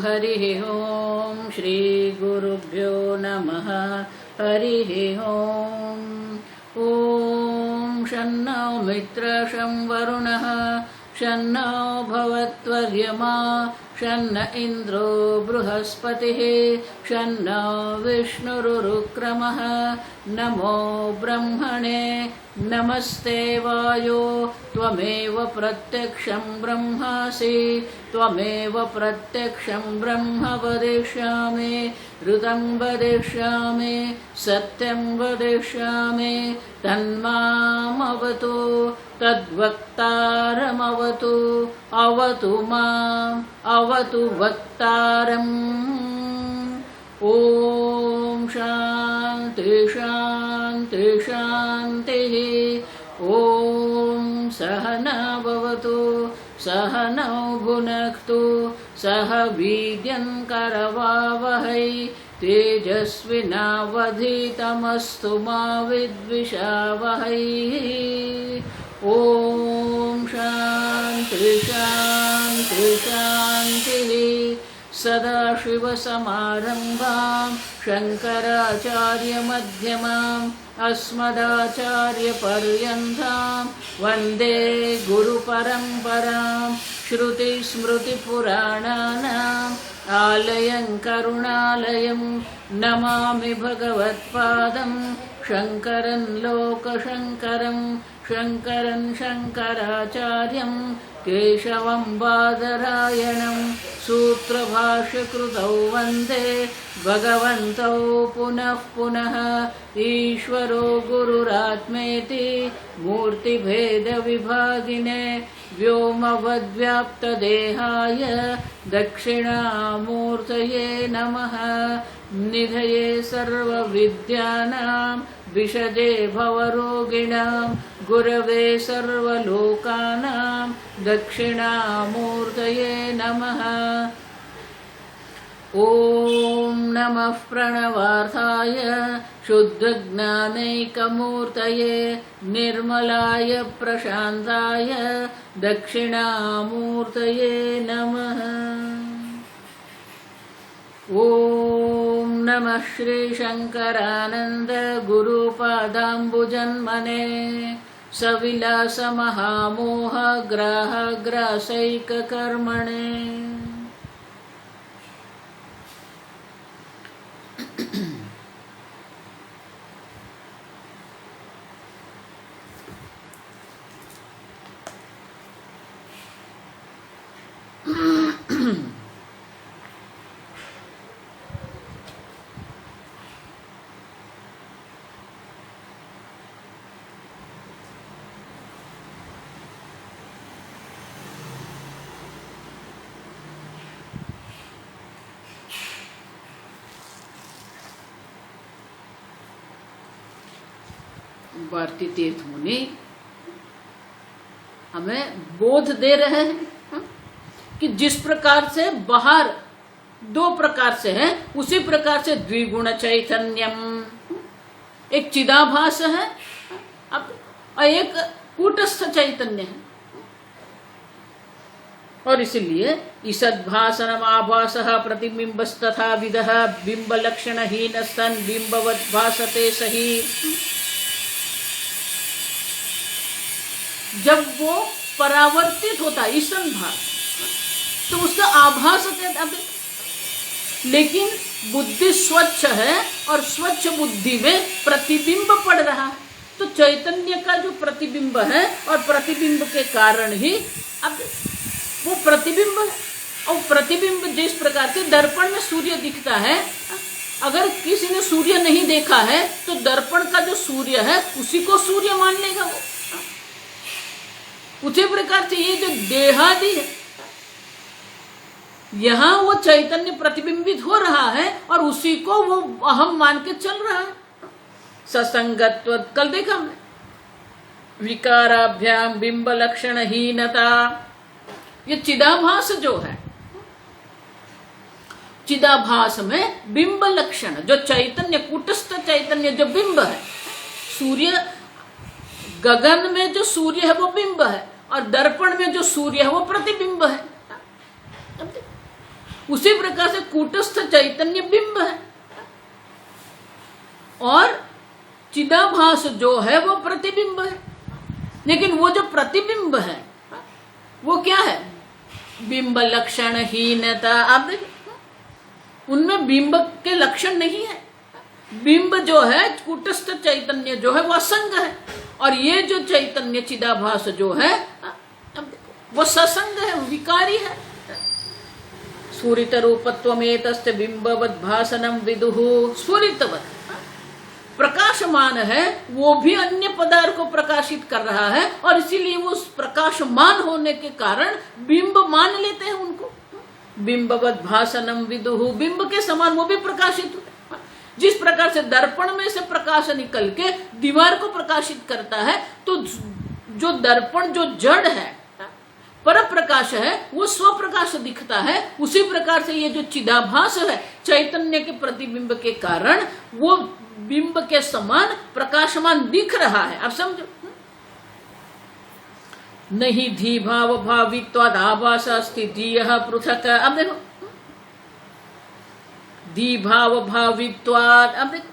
हरिः ओम श्री गुरुभ्यो नमः। हरिः ओम। ओम शन्नो मित्र शं वरुणः शन्नो भवत्वर्यमा शन्न इन्द्रो बृहस्पतिः शन्नो विष्णुरुक्रमः। नमो ब्रह्मणे नमस्ते वायो त्वमेव प्रत्यक्षं ब्रह्मासि त्वमेव प्रत्यक्षं ब्रह्म वदिष्यामि ऋतं वदिष्यामि सत्यं वदिष्यामि तन्मामवतु तद्वक्तारमवतु अवतु माम् अवतु वक्तारम्। ओम शांति शांति शांतिः। ओम सहना भवतु सहनौ भुनक्तु सह वीर्यं करवावहै तेजस्विनावधीतमस्तु मा विद्विषावहै। ओम शांति शांति शांतिः। सदाशिवसमारम्भां शङ्कराचार्यमध्यमाम् अस्मदाचार्यपर्यन्तां वन्दे गुरुपरम्परां। श्रुतिस्मृतिपुराणानाम् आलयं करुणालयं नमामि भगवत्पादं शङ्करं लोकशङ्करं शङ्करं शङ्कराचार्यं केशवं बादरायणं सूत्रभाष्यकृतौ वन्दे भगवन्तौ पुनः पुनः। ईश्वरो गुरुरात्मेति मूर्तिभेदविभागिने व्योमवद्व्याप्तदेहाय दक्षिणामूर्तये नमः। निधये सर्वविद्यानां विषजे भवरोगिणां गुरवे सर्वलोकानां दक्षिणामूर्तये नमः। ओम नमः प्रणवार्थाय शुद्धज्ञानैकमूर्तये निर्मलाय प्रशान्ताय दक्षिणामूर्तये नमः। ओम नमः श्री शंकरानंद गुरुपादाम्बुजन्मने सविलास महामोह ग्राह ग्रासैककर्मणे। भारती तीर्थ मुनि हमें बोध दे रहे हैं कि जिस प्रकार से बाहर दो प्रकार से है उसी प्रकार से द्विगुण चैतन्यम एक चिदाभास है और एक कूटस्थ चैतन्य है। और इसीलिए ईसद्भासनम आभासः प्रतिबिंबस्तथा विदः बिंब लक्षण हीन स्तन बिंबवत भासते सही। जब वो परावर्तित होता है ईसन भास तो उसका आभास होता है। लेकिन बुद्धि स्वच्छ है और स्वच्छ बुद्धि में प्रतिबिंब पड़ रहा है तो चैतन्य का जो प्रतिबिंब है और प्रतिबिंब के कारण ही अब वो प्रतिबिंब है। और प्रतिबिंब जिस प्रकार से दर्पण में सूर्य दिखता है अगर किसी ने सूर्य नहीं देखा है तो दर्पण का जो सूर्य है उसी को सूर्य मान लेगा वो। उसी प्रकार से ये जो देहादि है यहाँ वो चैतन्य प्रतिबिंबित हो रहा है और उसी को वो अहम मान के चल रहा है। ससंगत्व कल देखा हमने विकाराभ्याम बिंब लक्षण हीनता। ये चिदाभास जो है चिदाभास में बिंब लक्षण जो चैतन्य कूटस्थ चैतन्य जो बिंब है सूर्य गगन में जो सूर्य है वो बिंब है और दर्पण में जो सूर्य है वो प्रतिबिंब है। उसी प्रकार से कूटस्थ चैतन्य बिंब है और चिदाभास जो है वो प्रतिबिंब है। लेकिन वो जो प्रतिबिंब है वो क्या है? बिंब लक्षण हीनता। आप देखिए उनमें बिंब के लक्षण नहीं है। बिंब जो है कूटस्थ चैतन्य जो है वो असंग है और ये जो चैतन्य चिदाभास जो है वो ससंग है, विकारी है। स्फुरित रूपत्वमेतस्य बिंबवद भासनम विदुः। स्फुरितवत प्रकाशमान है, वो भी अन्य पदार्थ को प्रकाशित कर रहा है और इसीलिए वो प्रकाशमान होने के कारण बिंब मान लेते हैं उनको। बिंबवद भासनम विदुः, बिंब के समान वो भी प्रकाशित होते। जिस प्रकार से दर्पण में से प्रकाश निकल के दीवार को प्रकाशित करता है, तो जो दर्पण जो जड़ है, पर प्रकाश है, वो स्वप्रकाश दिखता है। उसी प्रकार से ये जो चिदाभास है चैतन्य के प्रतिबिंब के कारण वो बिंब के समान प्रकाशमान दिख रहा है। आप समझो, नहीं धी भाव भावित्वाद आभास अस्ति धीयः पृथक। अब देखो धी भाव भावित्वाद, अब देखो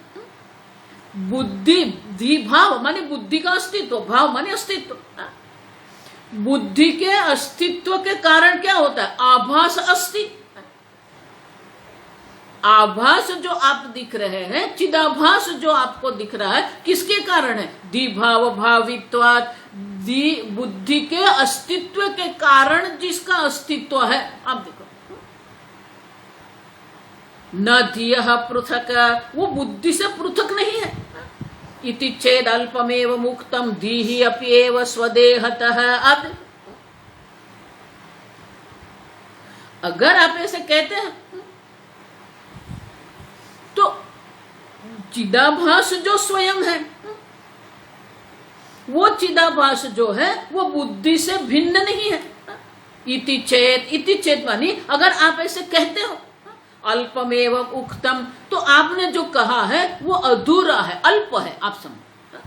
बुद्धि, धी भाव माने बुद्धि का अस्तित्व, भाव माने अस्तित्व। बुद्धि के अस्तित्व के कारण क्या होता है? आभास अस्तित्व। आभास जो आप दिख रहे हैं, चिदाभास जो आपको दिख रहा है, किसके कारण है? दिभाव भावित्वात्, बुद्धि के अस्तित्व के कारण जिसका अस्तित्व है। आप देखो न धीयः पृथक, वो बुद्धि से पृथक नहीं है। इति चेद अल्पमेव मुक्तम धीहि अप्येव स्वदेहतः। आप अगर आप ऐसे कहते हैं तो चिदाभास जो स्वयं है, वो चिदाभास जो है वो बुद्धि से भिन्न नहीं है। इति चेत मानी अगर आप ऐसे कहते हो अल्पमेव उक्तम, तो आपने जो कहा है वो अधूरा है, अल्प है। आप समझ,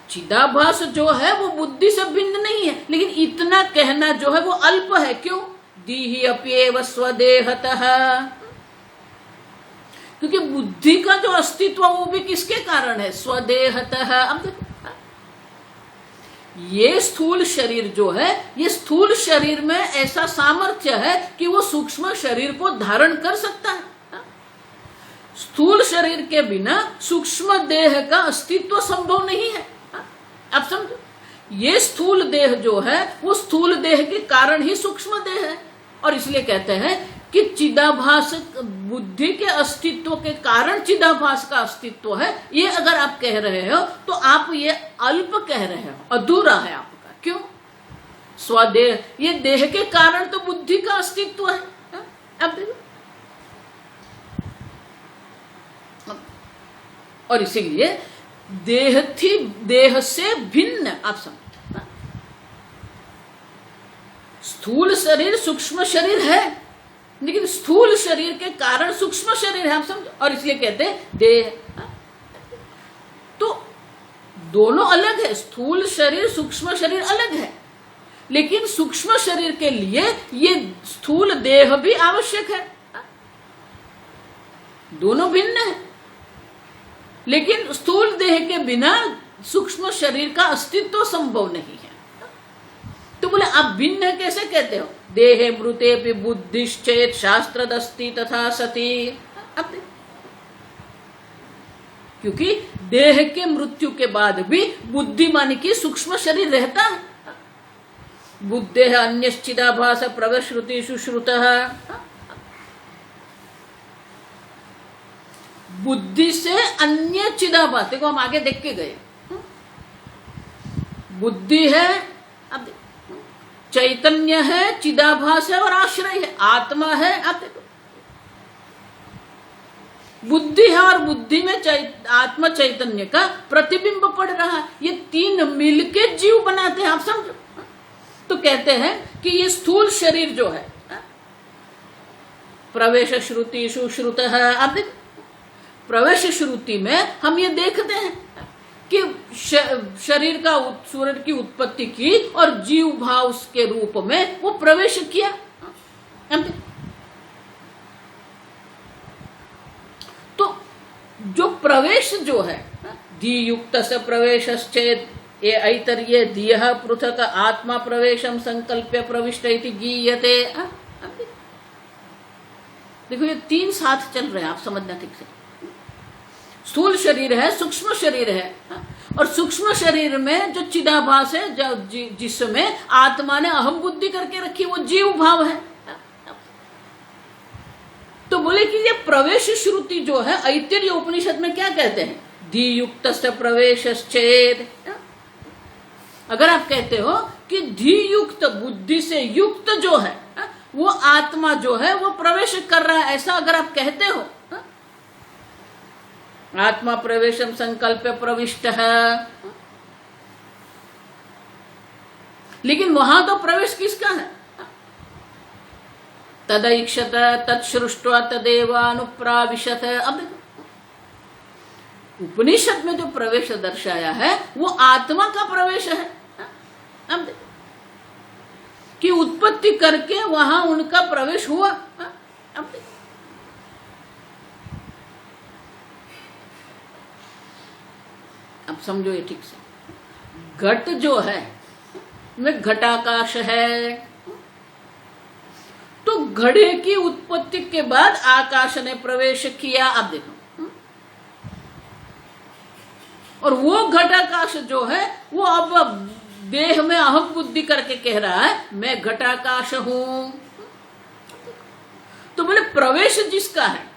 चिदाभास जो है वो बुद्धि से भिन्न नहीं है, लेकिन इतना कहना जो है वो अल्प है। क्यों? दीहि अप्येव स्वदेहतः, क्योंकि बुद्धि का जो अस्तित्व वो भी किसके कारण है? स्वदेहतः। अब देखो ये स्थूल शरीर जो है, ये स्थूल शरीर में ऐसा सामर्थ्य है कि वो सूक्ष्म शरीर को धारण कर सकता है। स्थूल शरीर के बिना सूक्ष्म देह का अस्तित्व संभव नहीं है। आप समझो, ये स्थूल देह जो है वो स्थूल देह के कारण ही सूक्ष्म देह है और इसलिए कहते हैं कि चिदाभास बुद्धि के अस्तित्व के कारण चिदाभास का अस्तित्व है। ये अगर आप कह रहे हो तो आप ये अल्प कह रहे हो, अधूरा है आपका। क्यों? स्वदेह, ये देह के कारण तो बुद्धि का अस्तित्व है। अब देखो, और इसीलिए देह से भिन्न। आप समझ, स्थूल शरीर सूक्ष्म शरीर है, लेकिन स्थूल शरीर के कारण सूक्ष्म शरीर है। आप समझो, और इसलिए कहते हैं देह। तो दोनों अलग है, स्थूल शरीर सूक्ष्म शरीर अलग है, लेकिन सूक्ष्म शरीर के लिए ये स्थूल देह भी आवश्यक है। दोनों भिन्न है, लेकिन स्थूल देह के बिना सूक्ष्म शरीर का अस्तित्व संभव नहीं है। तो बोले आप भिन्न कैसे कहते हो? देहे मृते बुद्धिश्चेत शास्त्रदस्ति तथा सती। क्योंकि देह के मृत्यु के बाद भी बुद्धि माने की सूक्ष्म शरीर रहता है। बुद्धे अन्यश्चिदाभास प्रवश्रुति सुश्रुतः। बुद्धि से अन्य चिदाभास, देखो हम आगे देख के गए। बुद्धि है, अब चैतन्य है, चिदाभास है और आश्रय है, आत्मा है। अब देखो बुद्धि है और बुद्धि में आत्मा चैतन्य का प्रतिबिंब पड़ रहा है। ये तीन मिलके जीव बनाते हैं। आप समझो, तो कहते हैं कि ये स्थूल शरीर जो है प्रवेश श्रुति सुश्रुत है। अब देखो प्रवेश श्रुति में हम ये देखते हैं कि शरीर का सूर्य की उत्पत्ति की और जीव भाव के रूप में वो प्रवेश किया। तो जो प्रवेश जो है धीयुक्त से प्रवेशश्चेत् ये ऐतर्ये धियः पृथक आत्मा प्रवेशम संकल्प्य प्रविष्ट इति गीयते। देखो ये तीन साथ चल रहे हैं, आप समझना ठीक से। स्थूल शरीर है, सूक्ष्म शरीर है, और सूक्ष्म शरीर में जो चिदाभास है जिसमें आत्मा ने अहम बुद्धि करके रखी वो जीव भाव है। तो बोले कि ये प्रवेश श्रुति जो है ऐतरेय उपनिषद में क्या कहते हैं, धीयुक्त से प्रवेशश्चेत्। अगर आप कहते हो कि धीयुक्त बुद्धि से युक्त जो है वो आत्मा जो है वो प्रवेश कर रहा है, ऐसा अगर आप कहते हो, आत्मा प्रवेशम संकल्प प्रविष्ट है, लेकिन वहां तो प्रवेश किसका है, तदैक्षत तत्सृष्ट्वा तदेवानुप्राविशत। अब देखो उपनिषद में जो प्रवेश दर्शाया है वो आत्मा का प्रवेश है। अब देखो कि उत्पत्ति करके वहां उनका प्रवेश हुआ। अब देखो अब समझो ये ठीक से। घट जो है में घटाकाश है, तो घड़े की उत्पत्ति के बाद आकाश ने प्रवेश किया। अब देखो, और वो घटाकाश जो है वो अब देह में अहम बुद्धि करके कह रहा है मैं घटाकाश हूं। तो बोले प्रवेश जिसका है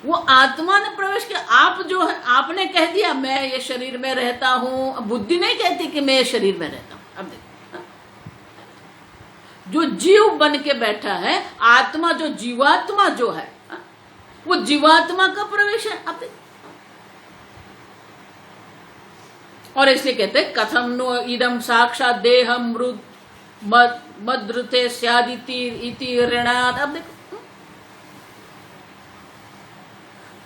वो आत्मा ने प्रवेश किया। आप जो है आपने कह दिया मैं ये शरीर में रहता हूं, बुद्धि नहीं कहती कि मैं ये शरीर में रहता हूं। अब देखो जो जीव बन के बैठा है आत्मा, जो जीवात्मा जो है वो जीवात्मा का प्रवेश है। अब देखो, और इसलिए कहते हैं कथम नो इदम साक्षात देहम मृत मद्रुते स्यादिति इति ऋणात्। अब देखो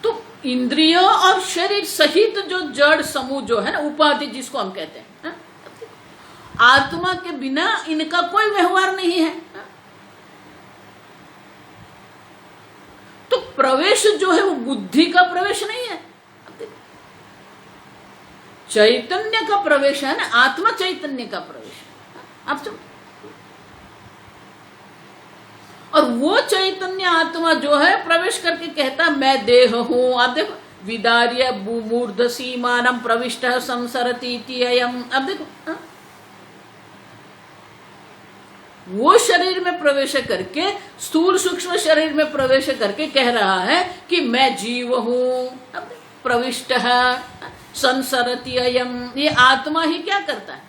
तो इंद्रियों और शरीर सहित जो जड़ समूह जो है ना, उपाधि जिसको हम कहते हैं, आत्मा के बिना इनका कोई व्यवहार नहीं है। तो प्रवेश जो है वो बुद्धि का प्रवेश नहीं है, चैतन्य का प्रवेश है ना, आत्मा चैतन्य का प्रवेश है। आप समझ, और वो चैतन्य आत्मा जो है प्रवेश करके कहता मैं देह हूं। आप देखो विदार्य मूर्ध सीमानम प्रविष्ट संसरति इति अयम्। अब देखो वो शरीर में प्रवेश करके, स्थूल सूक्ष्म शरीर में प्रवेश करके कह रहा है कि मैं जीव हूं। अब प्रविष्ट है संसरति अयम्, ये आत्मा ही क्या करता है,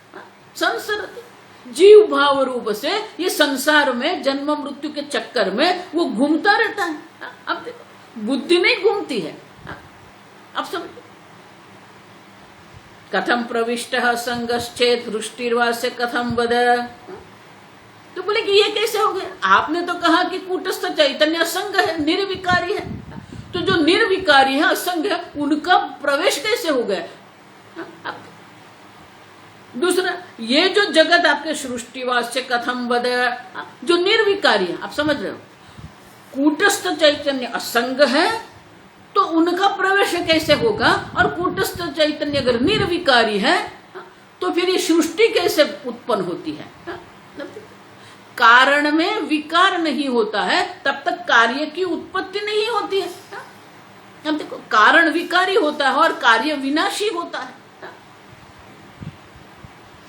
संसरति, जीव भाव रूप से ये संसार में जन्म मृत्यु के चक्कर में वो घूमता रहता है। अब देखो बुद्धि नहीं घूमती है। अब समझो कथम प्रविष्ट संगश्चेत वृष्टिर्वास्य कथम वद। तो बोले कि ये कैसे हो गया, आपने तो कहा कि कूटस्थ चैतन्य असंग है, निर्विकारी है। तो जो निर्विकारी है, असंग है, उनका प्रवेश कैसे हो गया। दूसरा ये जो जगत आपके सृष्टिवास्य कथम वद, जो निर्विकारी है, आप समझ रहे हो, कूटस्थ चैतन्य असंग है तो उनका प्रवेश कैसे होगा, और कूटस्थ चैतन्य अगर निर्विकारी है तो फिर ये सृष्टि कैसे उत्पन्न होती है। कारण में विकार नहीं होता है तब तक कार्य की उत्पत्ति नहीं होती है। अब देखो कारण विकारी होता है और कार्य विनाशी होता है।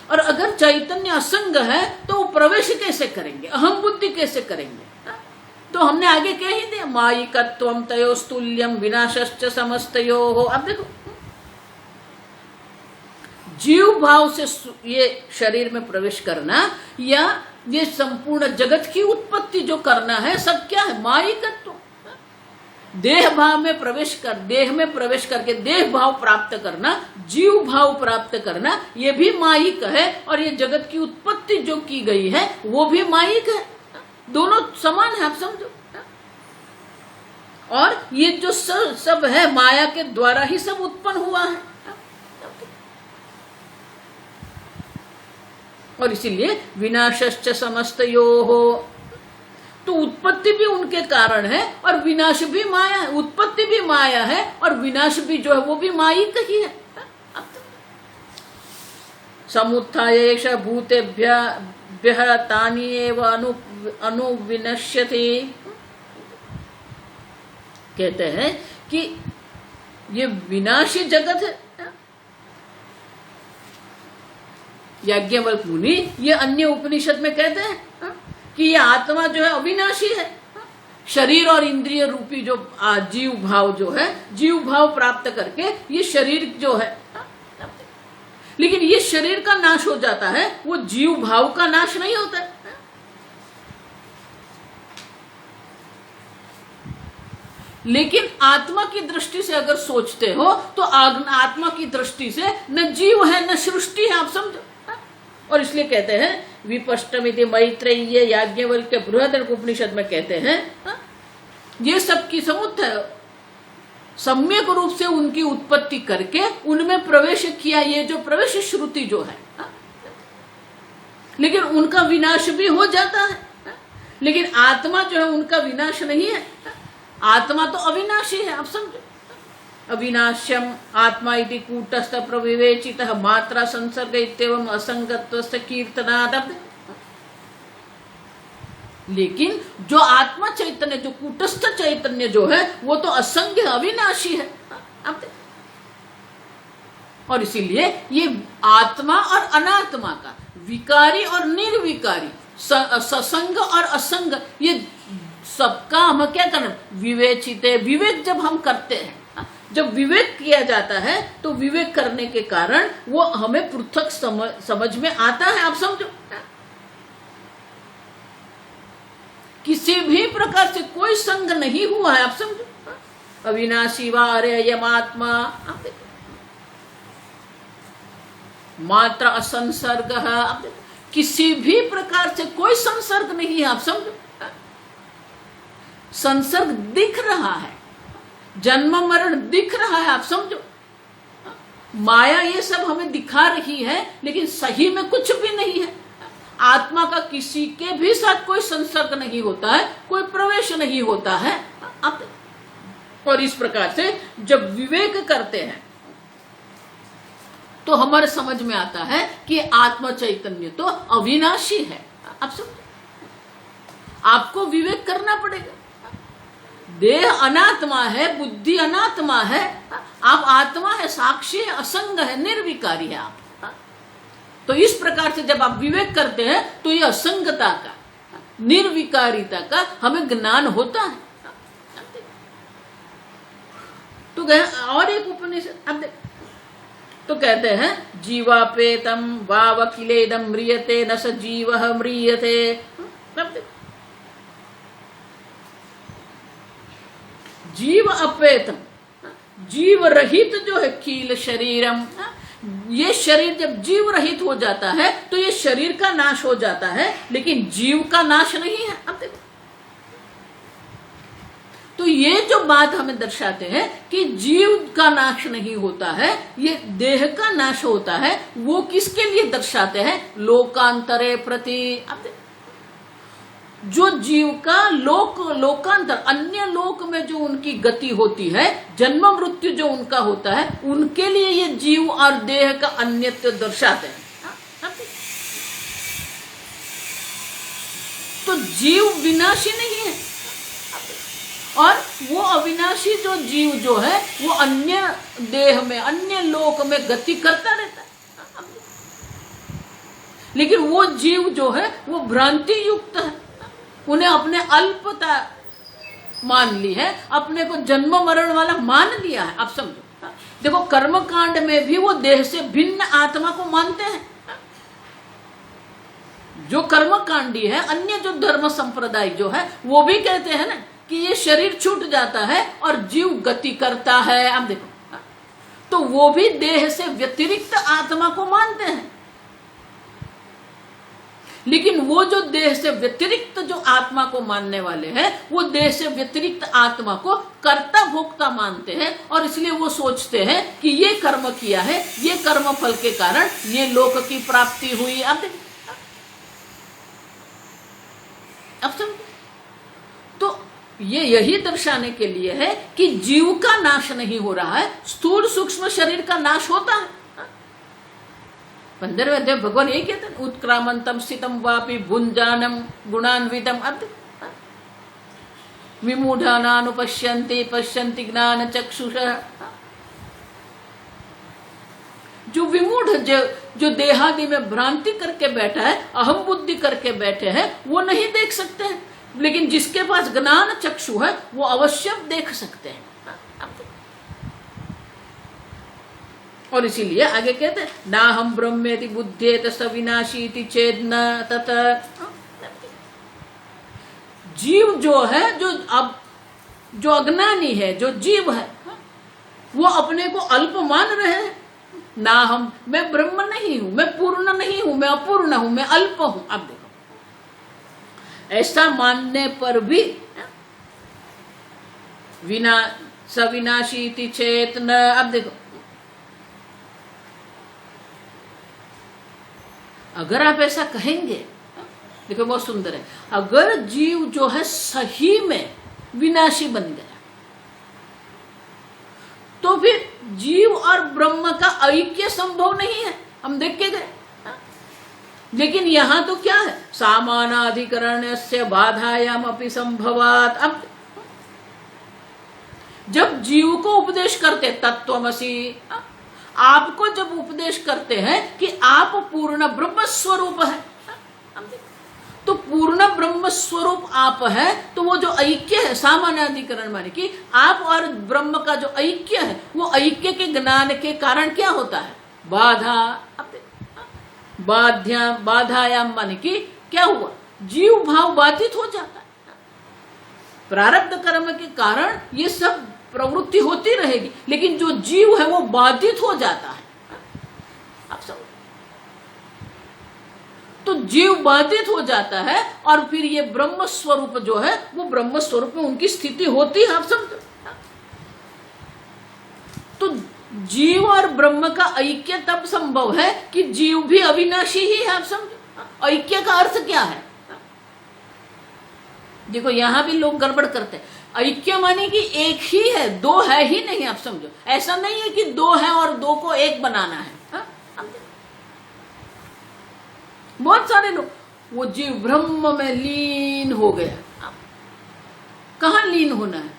और अगर चैतन्य असंग है तो वो प्रवेश कैसे करेंगे, अहम बुद्धि कैसे करेंगे। तो हमने आगे कह ही दिया मायिकत्वम तयोस्तुल्यम विनाशश्च समस्तयोः। अब देखो जीव भाव से ये शरीर में प्रवेश करना या ये संपूर्ण जगत की उत्पत्ति जो करना है सब क्या है, मायिकत्व। देह भाव में प्रवेश कर, देह में प्रवेश करके देह भाव प्राप्त करना, जीव भाव प्राप्त करना, ये भी मायिक है। और ये जगत की उत्पत्ति जो की गई है वो भी मायिक है। दोनों समान है, आप समझो। और ये जो सब है माया के द्वारा ही सब उत्पन्न हुआ है। और इसीलिए विनाशश्च समस्तयोः, तो उत्पत्ति भी उनके कारण है और विनाश भी माया है। उत्पत्ति भी माया है और विनाश भी जो है वो भी मायिक ही है। समुत्थायेष भूतेभ्यः तानि एव अनुविनश्यति, कहते हैं कि ये विनाशी जगत है। याज्ञवल्क्य मुनि ये अन्य उपनिषद में कहते हैं कि ये आत्मा जो है अविनाशी है। शरीर और इंद्रिय रूपी जो जीव भाव जो है, जीव भाव प्राप्त करके ये शरीर जो है, लेकिन ये शरीर का नाश हो जाता है, वो जीव भाव का नाश नहीं होता है। लेकिन आत्मा की दृष्टि से अगर सोचते हो तो आत्मा की दृष्टि से न जीव है न सृष्टि है, आप समझो। और इसलिए कहते हैं विपष्टमिति मैत्रेयी याज्ञवल्क्य बृहदारण्यक उपनिषद में कहते हैं ये सब की समुत्थाय सम्यक रूप से उनकी उत्पत्ति करके उनमें प्रवेश किया, ये जो प्रवेश श्रुति जो है, लेकिन उनका विनाश भी हो जाता है। लेकिन आत्मा जो है उनका विनाश नहीं है, आत्मा तो अविनाशी है, आप समझो। अविनाश्यम आत्मा इति कूटस्थ प्रविवेचितः मात्रा संसर्ग इत्येवं असंगत्वस्य कीर्तनात्। लेकिन जो आत्मा चैतन्य, जो कूटस्थ चैतन्य जो है वो तो असंग अविनाशी है। और इसीलिए ये आत्मा और अनात्मा का, विकारी और निर्विकारी, ससंग और असंग, ये सबका हम क्या करना, विवेचित है। विवेक जब हम करते हैं, जब विवेक किया जाता है तो विवेक करने के कारण वो हमें पृथक समझ में आता है, आप समझो। किसी भी प्रकार से कोई संग नहीं हुआ है, आप समझो। अविनाशी वा अरेयमात्मा, मात्र असंसर्ग, किसी भी प्रकार से कोई संसर्ग नहीं है, आप समझो। संसर्ग दिख रहा है, जन्म मरण दिख रहा है, आप समझो। माया ये सब हमें दिखा रही है लेकिन सही में कुछ भी नहीं है। आत्मा का किसी के भी साथ कोई संसर्ग नहीं होता है, कोई प्रवेश नहीं होता है। और इस प्रकार से जब विवेक करते हैं तो हमारे समझ में आता है कि आत्मा चैतन्य तो अविनाशी है, आप समझो। आपको विवेक करना पड़ेगा। देह अनात्मा है, बुद्धि अनात्मा है, आप आत्मा है, साक्षी है, असंग है, निर्विकारी है आप। तो इस प्रकार से जब आप विवेक करते हैं तो ये असंगता का, निर्विकारिता का हमें ज्ञान होता है। तो और एक उपनिषद तो कहते हैं जीवापेतम वावकिलेदम म्रियते न स जीवः म्रियते। जीव अपेतम, जीव रहित जो है, कील शरीरम, ये शरीर जब जीव रहित हो जाता है तो ये शरीर का नाश हो जाता है, लेकिन जीव का नाश नहीं है। अब देखो, तो ये जो बात हमें दर्शाते हैं कि जीव का नाश नहीं होता है, ये देह का नाश होता है, वो किसके लिए दर्शाते हैं, लोकांतरे प्रति। अब देखो, जो जीव का लोकांतर, अन्य लोक में जो उनकी गति होती है, जन्म मृत्यु जो उनका होता है, उनके लिए ये जीव और देह का अन्यत्व दर्शाते हैं। तो जीव विनाशी नहीं है, और वो अविनाशी जो जीव जो है वो अन्य देह में, अन्य लोक में गति करता रहता है। लेकिन वो जीव जो है वो भ्रांति युक्त है, उन्हें अपने अल्पता मान ली है, अपने को जन्म मरण वाला मान लिया है, आप समझो। देखो, कर्म कांड में भी वो देह से भिन्न आत्मा को मानते हैं। जो कर्म कांडी है, अन्य जो धर्म संप्रदाय जो है, वो भी कहते हैं ना कि ये शरीर छूट जाता है और जीव गति करता है। आप देखो, तो वो भी देह से व्यतिरिक्त आत्मा को मानते हैं। लेकिन वो जो देह से व्यतिरिक्त जो आत्मा को मानने वाले हैं, वो देह से व्यतिरिक्त आत्मा को कर्ता भोक्ता मानते हैं, और इसलिए वो सोचते हैं कि ये कर्म किया है, ये कर्म फल के कारण ये लोक की प्राप्ति हुई। अब समझ, तो ये यही दर्शाने के लिए है कि जीव का नाश नहीं हो रहा है, स्थूल सूक्ष्म शरीर का नाश होता है। 15वें अध्याय भगवान यही कहते हैं, उत्क्रामंतम स्थितम वापि भुंजानम गुणान्वितम। अब विमूढ़ानानुपश्यन्ति पश्यन्ति ज्ञान चक्षुषः। जो विमूढ़, जो देहादि में भ्रांति करके बैठा है, अहम बुद्धि करके बैठे हैं, वो नहीं देख सकते हैं, लेकिन जिसके पास ज्ञान चक्षु है वो अवश्य देख सकते हैं। और इसीलिए आगे कहते हैं, ना हम ब्रह्मेति बुद्धेत स विनाशीति चेद न तत। जीव जो है, जो अज्ञानी है, जो जीव है, वो अपने को अल्प मान रहे हैं। ना हम, मैं ब्रह्म नहीं हूं, मैं पूर्ण नहीं हूं, मैं अपूर्ण हूं, मैं अल्प हूं। अब देखो, ऐसा मानने पर भी सविनाशी चेत न। अब देखो, अगर आप ऐसा कहेंगे, देखो बहुत सुंदर है, अगर जीव जो है सही में विनाशी बन गया, तो फिर जीव और ब्रह्म का ऐक्य संभव नहीं है, हम देख के गए। लेकिन यहां तो क्या है, सामानाधिकरणस्य बाधायाम अपि संभवात। अब जब जीव को उपदेश करते तत्वमसि, आपको जब उपदेश करते हैं कि आप पूर्ण ब्रह्म स्वरूप है, तो पूर्ण ब्रह्म स्वरूप आप है, तो वो जो ऐक्य है, सामान्याधिकरण माने कि आप और ब्रह्म का जो ऐक्य है, वो ऐक्य के ज्ञान के कारण क्या होता है, बाधा। बाधायाम माने कि क्या हुआ, जीव भाव बाधित हो जाता है। प्रारब्ध कर्म के कारण ये सब प्रवृत्ति होती रहेगी, लेकिन जो जीव है वो बाधित हो जाता है। आप समझ, तो जीव बाधित हो जाता है, और फिर ये ब्रह्म स्वरूप जो है, वो ब्रह्म स्वरूप में उनकी स्थिति होती है। आप समझो, तो जीव और ब्रह्म का ऐक्य तब संभव है कि जीव भी अविनाशी ही है। आप समझो, ऐक्य का अर्थ क्या है। देखो यहां भी लोग गड़बड़ करते हैं, ऐक्य माने कि एक ही है, दो है ही नहीं। आप समझो, ऐसा नहीं है कि दो है और दो को एक बनाना है। बहुत सारे लोग, वो जीव ब्रह्म में लीन हो गया, कहां लीन होना है,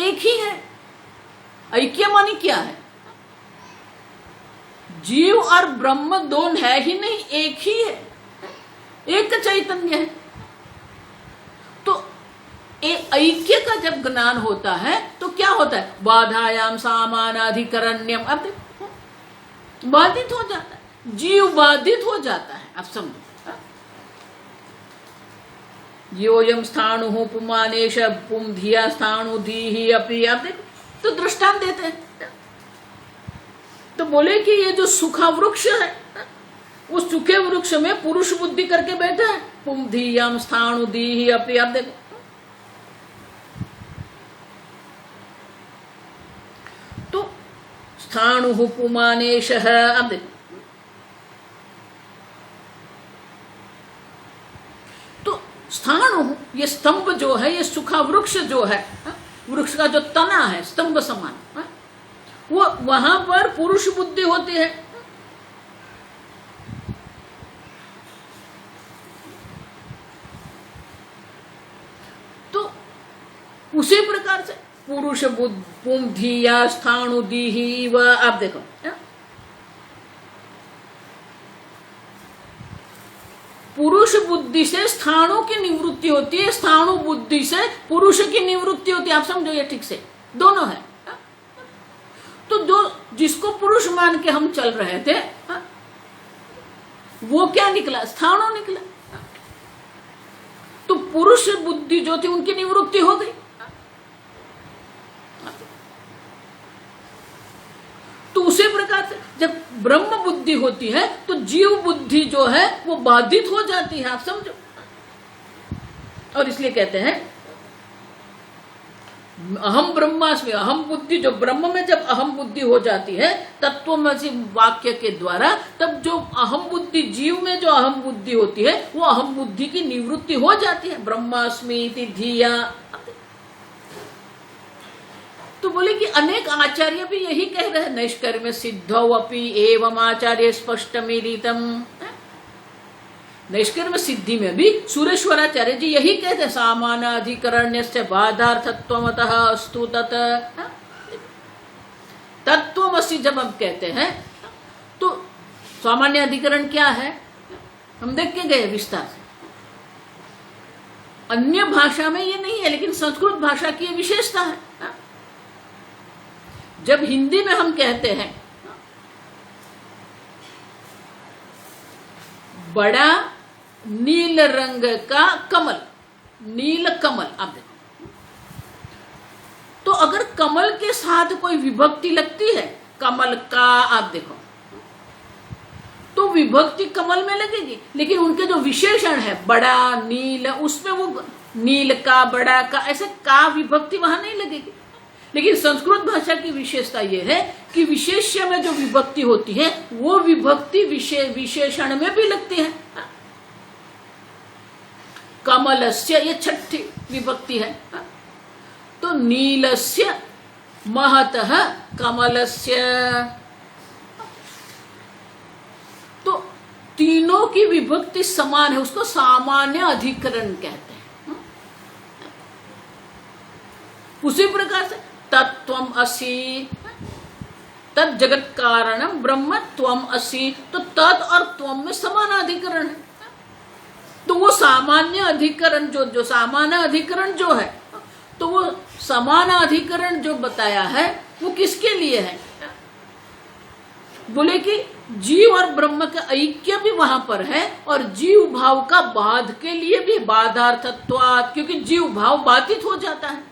एक ही है। ऐक्य माने क्या है, जीव और ब्रह्म दोनों है ही नहीं, एक ही है, एक चैतन्य है। तो ऐक्य का जब ज्ञान होता है तो क्या होता है, बाधायाम सामानाधिकरण्यम। अब देखो, बाधित हो जाता है, जीव बाधित हो जाता है। अब समझो, योयम स्थाणु पुमानेश पुम धिया स्थाणु धी अपि। अब देखो, तो दृष्टांत देते हैं, तो बोले कि ये जो सूखा वृक्ष है, उस सूखे वृक्ष में पुरुष बुद्धि करके बैठा है, पुम धीयम स्थाणु दी अपि। आप देखो, तो स्थाणु पुमानेश है। अब देखो, तो स्थाणु, ये स्तंभ जो है, ये सूखा वृक्ष जो है, वृक्ष का जो तना है स्तंभ समान, वो वहां पर पुरुष बुद्धि होती है। तो उसी प्रकार से पुरुष बुद्धि या स्थाणु दी व। आप देखो, पुरुष बुद्धि से स्थाणु की निवृत्ति होती है, स्थाणु बुद्धि से पुरुष की निवृत्ति होती है। आप समझो ये ठीक से, दोनों है। तो जो जिसको पुरुष मान के हम चल रहे थे, वो क्या निकला, स्थाणु निकला। तो पुरुष बुद्धि जो थी उनकी निवृत्ति हो गई। तो उसी प्रकार से जब ब्रह्म बुद्धि होती है तो जीव बुद्धि जो है वो बाधित हो जाती है, आप समझो। और इसलिए कहते हैं अहम ब्रह्मास्मि, अहम बुद्धि जो ब्रह्म में जब अहम बुद्धि हो जाती है तत्वमसि वाक्य के द्वारा, तब जो अहम बुद्धि जीव में जो अहम बुद्धि होती है वो अहम बुद्धि की निवृत्ति हो जाती है। ब्रह्मास्मि इति धिया। तो बोले कि अनेक आचार्य भी यही कह रहे हैं, नैष्कर्म्य सिद्धौ अपि एवं आचार्य स्पष्टमिलितम। नैष्कर्म्य सिद्धि में भी सुरेश्वराचार्य जी यही कहते हैं, सामानाधिकरण्यस्य बाधार्थत्वमतः अस्तु तत्। तत्वमसि जब हम कहते हैं तो सामान्य अधिकरण क्या है हम देख के गए विस्तार से। अन्य भाषा में ये नहीं है, लेकिन संस्कृत भाषा की ये विशेषता है। जब हिंदी में हम कहते हैं बड़ा नील रंग का कमल, नील कमल, आप देखो तो अगर कमल के साथ कोई विभक्ति लगती है, कमल का, आप देखो तो विभक्ति कमल में लगेगी, लेकिन उनके जो विशेषण है बड़ा नील, उसमें वो नील का, बड़ा का, ऐसे का विभक्ति वहां नहीं लगेगी। लेकिन संस्कृत भाषा की विशेषता यह है कि विशेष्य में जो विभक्ति होती है वो विभक्ति विशेषण में भी लगती है। कमलस्य, ये छठी विभक्ति है। तो नीलस्य महतः कमलस्य, तो तीनों की विभक्ति समान है, उसको सामान्य अधिकरण कहते हैं। उसी प्रकार से तत्त्वम असि, तत् जगत कारणम ब्रह्म त्वम असि, तो तत् और त्वम में समान अधिकरण है। तो वो सामान्य अधिकरण जो सामान्य अधिकरण जो है, तो वो समान अधिकरण जो बताया है वो किसके लिए है? बोले कि जीव और ब्रह्म का ऐक्य भी वहां पर है और जीव भाव का बाध के लिए भी, बाधार्थत्वात्, क्योंकि जीव भाव बाधित हो जाता है।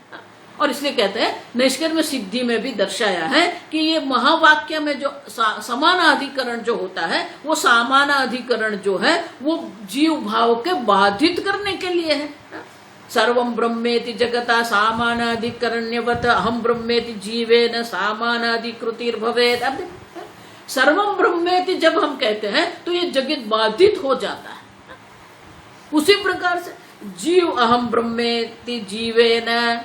और इसलिए कहते हैं नैष्कर्म्य सिद्धि में भी दर्शाया है कि ये महावाक्य में जो समानाधिकरण जो होता है वो सामानाधिकरण जो है वो जीव भाव के बाधित करने के लिए है। सर्वं ब्रह्मेति जगता सामानाधिकरण्यवत् अहम ब्रह्मेति जीवेन सामानाधिकृतिर्भवेत्। अब सर्वं ब्रह्मेति जब हम कहते हैं तो ये जगत बाधित हो जाता है। उसी प्रकार से जीव अहम ब्रह्मेति जीवेन,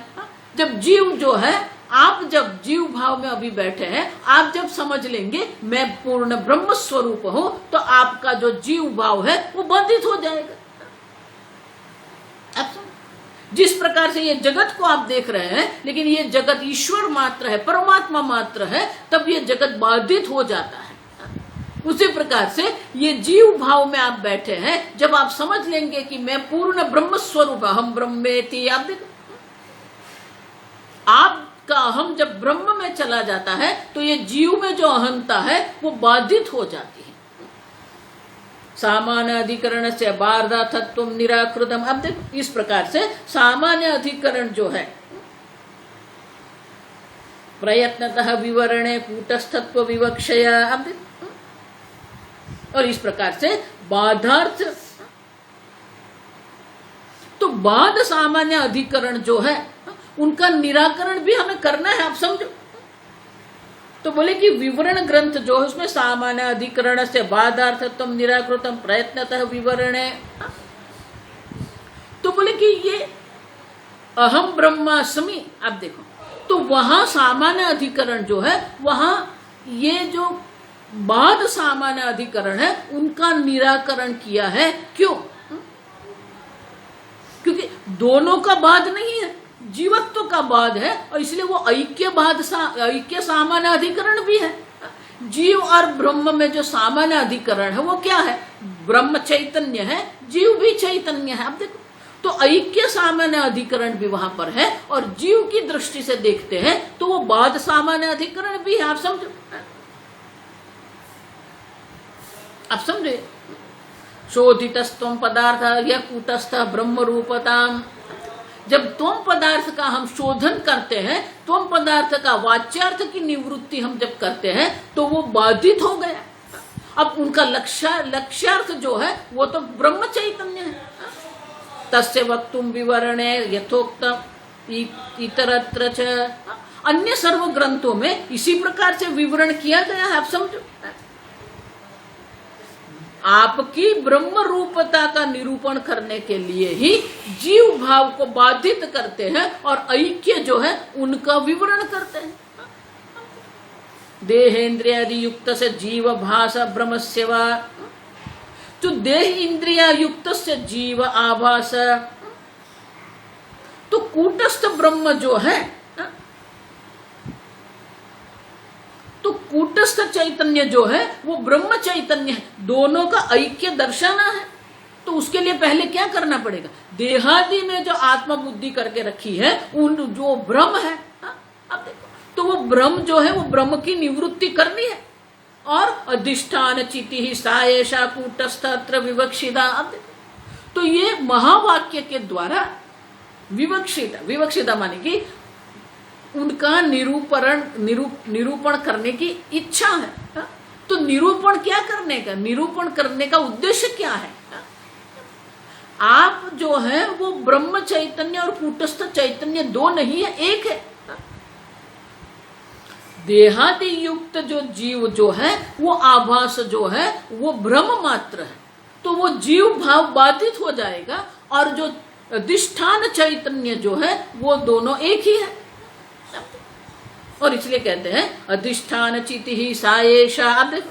जब जीव जो है, आप जब जीव भाव में अभी बैठे हैं, आप जब समझ लेंगे मैं पूर्ण ब्रह्म स्वरूप हूं, तो आपका जो जीव भाव है वो बाधित हो जाएगा। जिस प्रकार से ये जगत को आप देख रहे हैं, लेकिन ये जगत ईश्वर मात्र है, परमात्मा मात्र है, तब ये जगत बाधित हो जाता है। उसी प्रकार से ये जीव भाव में आप बैठे हैं, जब आप समझ लेंगे कि मैं पूर्ण ब्रह्म स्वरूप, हम ब्रह्मेति, आप देखो आपका अहम जब ब्रह्म में चला जाता है तो ये जीव में जो अहंता है वो बाधित हो जाती है। सामान्य अधिकरण से बाधार्थत्व निराकृतम। अब देखो इस प्रकार से सामान्य अधिकरण जो है प्रयत्नतः विवरणे कूटस्थत्व विवक्षया, अब देखो, और इस प्रकार से बाधार्थ, तो बाध सामान्य अधिकरण जो है उनका निराकरण भी हमें करना है, आप समझो। तो बोले कि विवरण ग्रंथ जो है उसमें सामान्य अधिकरण से बाधार्थत्व निराकृतम प्रयत्नतः विवरणे, तो बोले कि ये अहम ब्रह्मास्मि, आप देखो तो वहां सामान्य अधिकरण जो है, वहां ये जो बाध सामान्य अधिकरण है उनका निराकरण किया है। क्यों? क्योंकि दोनों का बाध नहीं है, जीवत्व का बाध है, और इसलिए वो ऐक्य सामान्य अधिकरण भी है। जीव और ब्रह्म में जो सामान्य अधिकरण है वो क्या है? ब्रह्म चैतन्य है, जीव भी चैतन्य है। अब देखो तो ऐक्य सामान्य अधिकरण भी वहां पर है, और जीव की दृष्टि से देखते हैं तो वो बाध सामान्य अधिकरण भी है। आप समझो, आप समझे। शोधितस्त्वं पदार्थ या कूटस्थ ब्रह्म रूपताम, जब त्वम पदार्थ का हम शोधन करते हैं, त्वम पदार्थ का वाच्यार्थ की निवृत्ति हम जब करते हैं तो वो बाधित हो गया। अब उनका लक्ष्यार्थ जो है वो तो ब्रह्म चैतन्य है। तस्य वक्तुम विवरणे यथोक्त इतरत्र च, अन्य सर्व ग्रंथों में इसी प्रकार से विवरण किया गया है। आप समझो, आपकी ब्रह्म रूपता का निरूपण करने के लिए ही जीव भाव को बाधित करते हैं और ऐक्य जो है उनका विवरण करते हैं। देहेन्द्रियादि युक्त से जीव भाषा ब्रह्म सेवा, जो देह इंद्रिया युक्त से जीव आभास, तो कूटस्थ ब्रह्म जो है, तो कूटस्थ चैतन्य जो है वो ब्रह्म चैतन्य है, दोनों का ऐक्य दर्शाना है। तो उसके लिए पहले क्या करना पड़ेगा? देहादि में जो आत्मा बुद्धि करके रखी है उन जो ब्रह्म है, अब देखो, तो वो ब्रह्म जो है वो ब्रह्म की निवृत्ति करनी है। और अधिष्ठान चिति ही सायेषा कूटस्थ अत्र विवक्षिता, अब देखो, तो ये महावाक्य के द्वारा विवक्षिता माने कि उनका निरूपण करने की इच्छा है। तो निरूपण क्या करने का, निरूपण करने का उद्देश्य क्या है? आप जो है वो ब्रह्म चैतन्य और कूटस्थ चैतन्य दो नहीं है, एक है। देहादि युक्त जो जीव जो है वो आभास जो है वो ब्रह्म मात्र है, तो वो जीव भाव बाधित हो जाएगा। और जो अधिष्ठान चैतन्य जो है वो दोनों एक ही है। और इसलिए कहते हैं अधिष्ठान चिति ही सायेषा। अब देखो,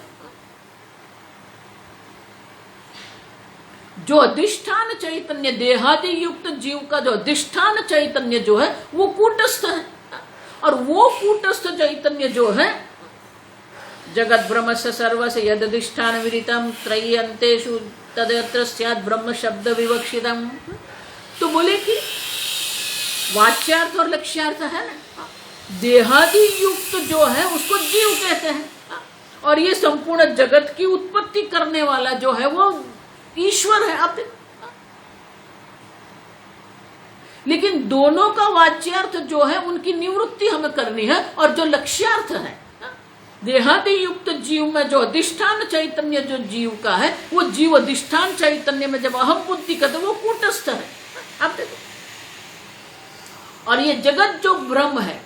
जो अधिष्ठान चैतन्य देहादि युक्त जीव का जो अधिष्ठान चैतन्य जो है वो कूटस्थ है। और वो कूटस्थ चैतन्य जो है जगत ब्रह्म से सर्वस्य यद अधिष्ठान विदितम त्रयी अंतेषु तदत्र स्यात् ब्रह्म शब्द विवक्षितम। तो बोले कि वाच्यार्थ और लक्ष्यार्थ है ना, देहादि युक्त जो है उसको जीव कहते हैं, और ये संपूर्ण जगत की उत्पत्ति करने वाला जो है वो ईश्वर है। अब लेकिन दोनों का वाच्यार्थ जो है उनकी निवृत्ति हमें करनी है। और जो लक्ष्यार्थ है देहादि युक्त जीव में जो अधिष्ठान चैतन्य जो जीव का है वो जीव अधिष्ठान चैतन्य में जब अहम बुद्धि करते वो कूटस्थ है। अब देखो, और ये जगत जो ब्रह्म है,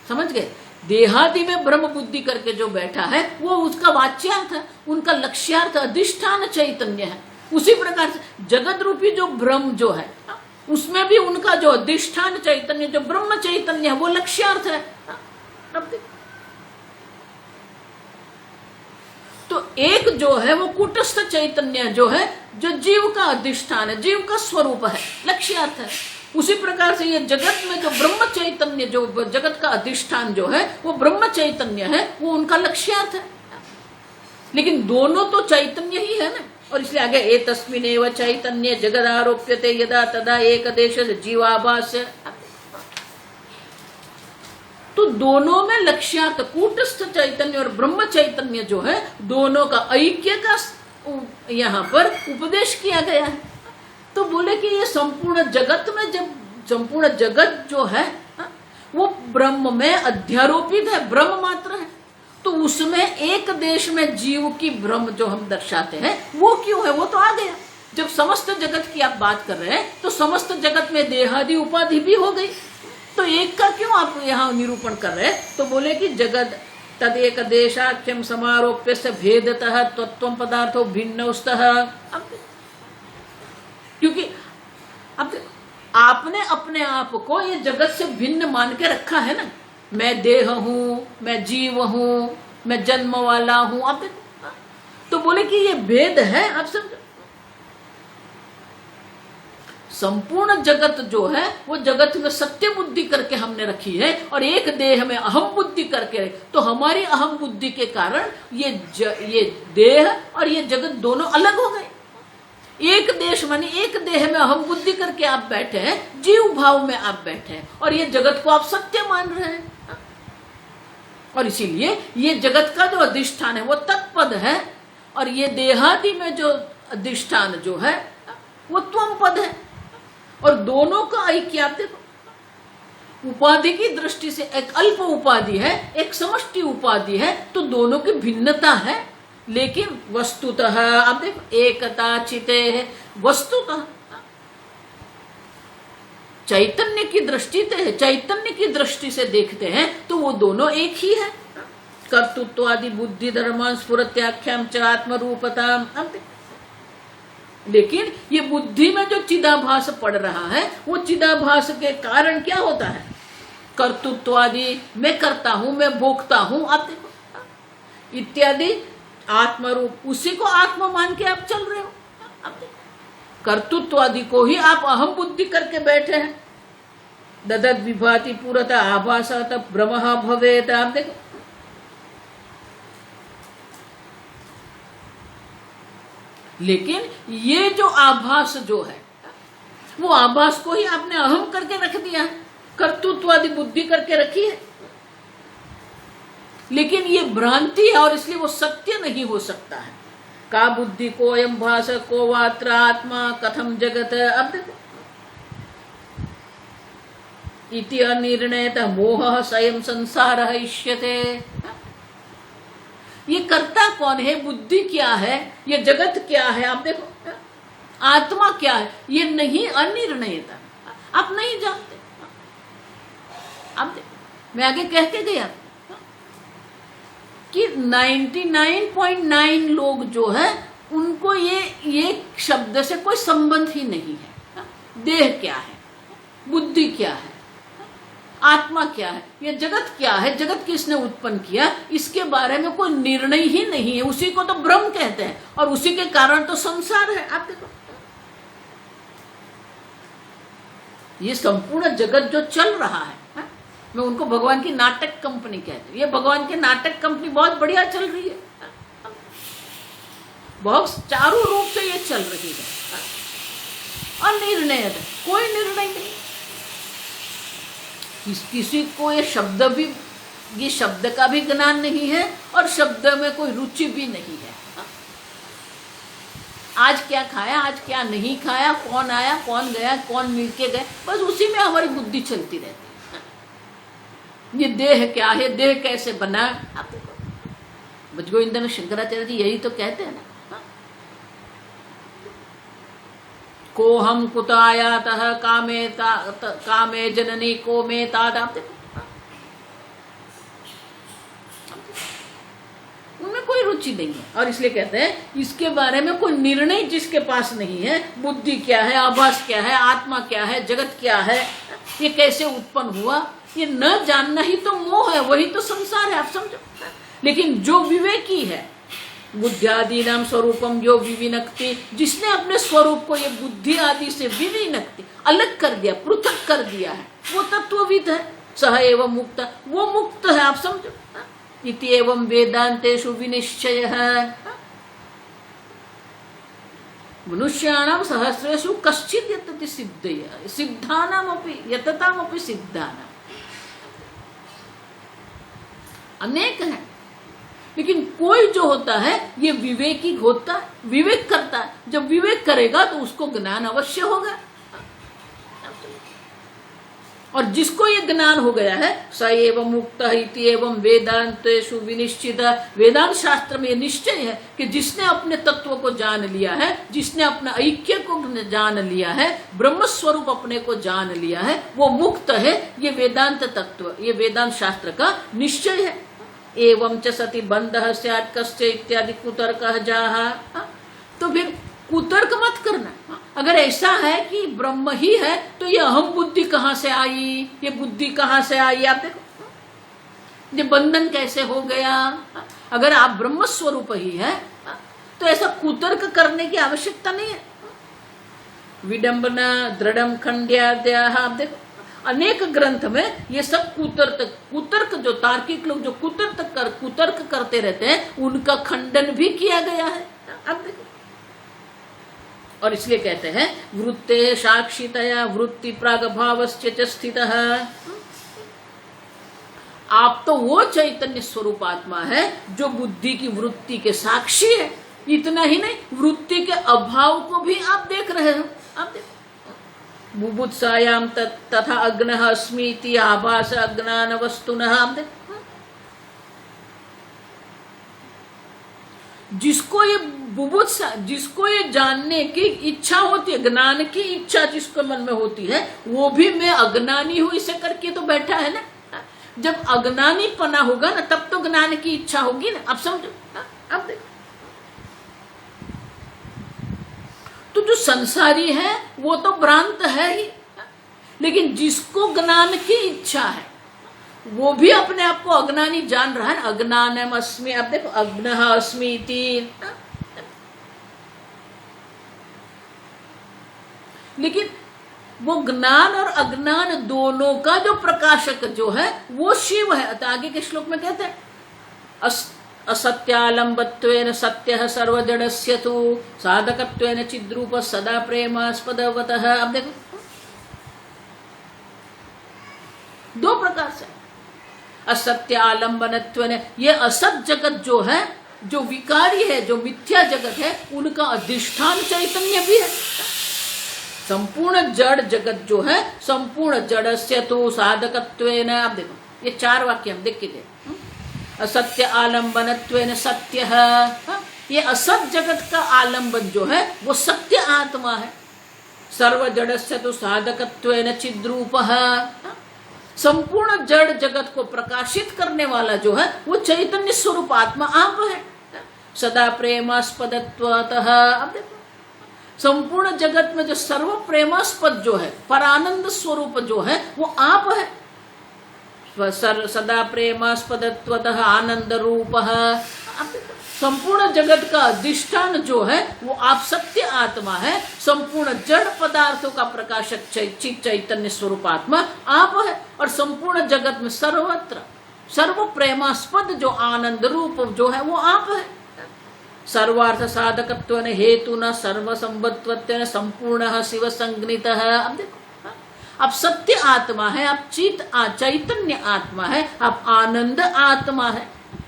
समझ गए, देहादि में ब्रह्म बुद्धि करके जो बैठा है वो उसका वाच्यार्थ है, उनका लक्ष्यार्थ अधिष्ठान चैतन्य है। उसी प्रकार से जगत रूपी जो ब्रह्म जो है उसमें भी उनका जो अधिष्ठान चैतन्य जो ब्रह्म चैतन्य है वो लक्ष्यार्थ है। अब तो एक जो है वो कूटस्थ चैतन्य जो है जो जीव का अधिष्ठान है, जीव का स्वरूप है, लक्ष्यार्थ है। उसी प्रकार से ये जगत में जो ब्रह्म चैतन्य जो जगत का अधिष्ठान जो है वो ब्रह्म चैतन्य है, वो उनका लक्ष्यार्थ है। लेकिन दोनों तो चैतन्य ही है ना। और इसलिए आगे ए तस्मिनेव चैतन्य जगद आरोप्यते यदा तदा एक देश जीवाभास। तो दोनों में लक्ष्यार्थ कूटस्थ चैतन्य और ब्रह्म चैतन्य जो है दोनों का ऐक्य का यहाँ पर उपदेश किया गया है। तो बोले कि ये संपूर्ण जगत में जब संपूर्ण जगत जो है वो ब्रह्म में अध्यारोपित है, ब्रह्म मात्र है, तो उसमें एक देश में जीव की ब्रह्म जो हम दर्शाते हैं वो क्यों है? वो तो आ गया। जब समस्त जगत की आप बात कर रहे हैं तो समस्त जगत में देहादि उपाधि भी हो गई, तो एक का क्यों आप यहाँ निरूपण कर रहे हैं? तो बोले कि जगत तदेक देशाख्यम समारोप्य से भेदतः तत्व पदार्थो भिन्नस्तः। क्योंकि अब आपने अपने आप को ये जगत से भिन्न मान के रखा है ना, मैं देह हूं, मैं जीव हूं, मैं जन्म वाला हूं। अब देखो, तो बोले कि ये भेद है। आप समझो, संपूर्ण जगत जो है वो जगत में सत्य बुद्धि करके हमने रखी है और एक देह में अहम बुद्धि करके, तो हमारी अहम बुद्धि के कारण ये देह और ये जगत दोनों अलग हो गए। एक देश माने एक देह में अहम बुद्धि करके आप बैठे हैं, जीव भाव में आप बैठे हैं और ये जगत को आप सत्य मान रहे हैं। और इसीलिए ये जगत का जो अधिष्ठान है वो तत्पद है और ये देहादि में जो अधिष्ठान जो है वो त्वम पद है। और दोनों का ऐक्य आप देखो, उपाधि की दृष्टि से एक अल्प उपाधि है, एक समष्टि उपाधि है, तो दोनों की भिन्नता है। लेकिन वस्तुतः आप देखो एकता चिते है, वस्तुतः चैतन्य की दृष्टि से है, चैतन्य की दृष्टि से देखते हैं तो वो दोनों एक ही है। कर्तृत्वादि बुद्धि धर्म स्फुरत्याख्याम च आत्म रूपता। लेकिन ये बुद्धि में जो चिदाभास पड़ रहा है, वो चिदाभास के कारण क्या होता है? कर्तृत्वादि, मैं करता हूं, मैं भोगता हूं, आप देखो इत्यादि आत्मरूप, उसी को आत्मा मान के आप चल रहे हो। आप देखो कर्तृत्वादि को ही आप अहम बुद्धि करके बैठे हैं। ददद विभाति पुरता आभासा तब ब्रह्म भवेत। आप देखो लेकिन ये जो आभास जो है, वो आभास को ही आपने अहम करके रख दिया है, कर्तृत्वादि बुद्धि करके रखी है। लेकिन ये भ्रांति है और इसलिए वो सत्य नहीं हो सकता है। का बुद्धि को अयम भास को वात्र आत्मा कथम जगत। अब देखो इति अनिर्णयत मोह स्वयं संसार इष्यते। ये करता कौन है? बुद्धि क्या है? ये जगत क्या है? आप देखो आत्मा क्या है? ये नहीं अनिर्णयता, आप नहीं जानते। आप देखो मैं आगे कह के गया कि 99.9 लोग जो है उनको ये शब्द से कोई संबंध ही नहीं है। देह क्या है, बुद्धि क्या है, आत्मा क्या है, ये जगत क्या है, जगत किसने उत्पन्न किया, इसके बारे में कोई निर्णय ही नहीं है। उसी को तो ब्रह्म कहते हैं और उसी के कारण तो संसार है। आप देखो ये संपूर्ण जगत जो चल रहा है, मैं उनको भगवान की नाटक कंपनी कहती हूँ। ये भगवान की नाटक कंपनी बहुत बढ़िया चल रही है, बहुत चारों रूप से ये चल रही है। अनिर्णय है, कोई निर्णय नहीं। किसी को ये शब्द भी, ये शब्द का भी ज्ञान नहीं है और शब्द में कोई रुचि भी नहीं है। आज क्या खाया, आज क्या नहीं खाया, कौन आया, कौन गया, कौन मिलके गए, बस उसी में हमारी बुद्धि चलती रहती है। ये देह क्या है, देह कैसे बना, आप देखो भजगोविंद शंकराचार्य जी यही तो कहते हैं ना, को हम कुत आयातः कामे जननी को मे ताद। आप देखो उनमें कोई रुचि नहीं है और इसलिए कहते हैं इसके बारे में कोई निर्णय जिसके पास नहीं है, बुद्धि क्या है, आभास क्या है, आत्मा क्या है, जगत क्या है, ये कैसे उत्पन्न हुआ, ये न जानना ही तो मोह है, वही तो संसार है। आप समझो। लेकिन जो विवेकी है, बुद्धियादि नाम स्वरूपम जो विविनक्ति, जिसने अपने स्वरूप को ये बुद्धि आदि से विविनक्ति अलग कर दिया, पृथक कर दिया है, वो तत्वविद है। सह एवं मुक्त, वो मुक्त है। आप समझो। इति एवं वेदांतेषु विनिश्चय है। मनुष्याणाम सहस्रेषु कश्चित् यतति सिद्धया सिद्धानामपि यततामपि सिद्धानाम। अनेक हैं लेकिन कोई जो होता है ये विवेकी होता है, विवेक करता है। जब विवेक करेगा तो उसको ज्ञान अवश्य होगा और जिसको ये ज्ञान हो गया है स एवं मुक्त इति एवं वेदांतेषु विनिश्चित। वेदांत शास्त्र में निश्चय है कि जिसने अपने तत्व को जान लिया है, जिसने अपना ऐक्य को जान लिया है, ब्रह्म स्वरूप अपने को जान लिया है, वो मुक्त है। ये वेदांत तत्व, ये वेदांत शास्त्र का निश्चय है। एवं च सति बंधः स्यात् कस्य इत्यादि कुतर्कः जाहा। तो फिर कुतर्क मत करना। अगर ऐसा है कि ब्रह्म ही है तो ये अहम बुद्धि कहाँ से आई, ये बुद्धि कहाँ से आई, आप देखो ये बंधन कैसे हो गया। अगर आप ब्रह्म स्वरूप ही है तो ऐसा कुतर्क करने की आवश्यकता नहीं है। विडंबना दृढ़म खंड्याद्याः। आप देखो अनेक ग्रंथ में ये सब कुतर्क जो तार्किक लोग जो कुतर्क करते रहते हैं उनका खंडन भी किया गया है। अब देखो और इसलिए कहते हैं वृत्ते साक्षितया वृत्ति प्रागभावस्य च स्थितः। आप तो वो चैतन्य स्वरूप आत्मा है जो बुद्धि की वृत्ति के साक्षी है। इतना ही नहीं, वृत्ति के अभाव को भी आप देख रहे हो। आप देखो बुभुत्सायाम तथा अग्नः अस्मीति आभास अज्ञान वस्तुनः। आप देखो जिसको ये बुभुत्सा, जिसको ये जानने की इच्छा होती है, ज्ञान की इच्छा जिसको मन में होती है, वो भी मैं अज्ञानी हूं इसे करके तो बैठा है ना। जब अज्ञानी पना होगा ना तब तो ज्ञान की इच्छा होगी ना। अब समझो, अब देखो, तो जो संसारी है वो तो भ्रांत है ही, लेकिन जिसको ज्ञान की इच्छा है वो भी अपने आप को अज्ञानी जान रहा है। अज्ञानम अस्मि, अब देखो, अज्ञः अस्मि इति। लेकिन वो ज्ञान और अज्ञान दोनों का जो प्रकाशक जो है वो शिव है। तो आगे के श्लोक में कहते हैं असत्यालंबत्वेन सत्यः सर्वजडस्य तु साधकत्वेन चिद्रूप सदा प्रेमास्पदवतः। अब देखो, दो प्रकार से असत्य आलंबनत्वेन, ये असत जगत जो है, जो विकारी है, जो मिथ्या जगत है, उनका अधिष्ठान चैतन्य भी है। संपूर्ण जड़ जगत जो है, संपूर्ण जड़स्य तो साधकत्वेन। अब देखो, ये 4 वाक्य हम देख के दे। असत्य आलंबनत्वेन सत्यः, ये असत जगत का आलंबन जो है वो सत्य आत्मा है। सर्व जड़स्य तो साधकत्वेन चिद्रूपः, संपूर्ण जड़ जगत को प्रकाशित करने वाला जो है वो चैतन्य स्वरूप आत्मा आप है। सदा प्रेमास्पदत्वतः, अब देखो, संपूर्ण जगत में जो सर्व प्रेमास्पद जो है, परानंद स्वरूप जो है वो आप है। सदा प्रेमास्पदत्वतः आनंद रूपः, संपूर्ण जगत का अधिष्ठान जो है वो आप सत्य आत्मा है। संपूर्ण जड़ पदार्थों का प्रकाशक चित चैतन्य स्वरूप आत्मा आप है। और संपूर्ण जगत में सर्वत्र सर्व प्रेमास्पद जो आनंद रूप जो है वो आप है। सर्वार्थ साधकत्वेन हेतुना सर्व संबद्धत्वेन संपूर्ण शिव संज्ञितः। अब देखो, आप सत्य आत्मा है, आप चैतन्य आत्मा है, आप आनंद आत्मा है।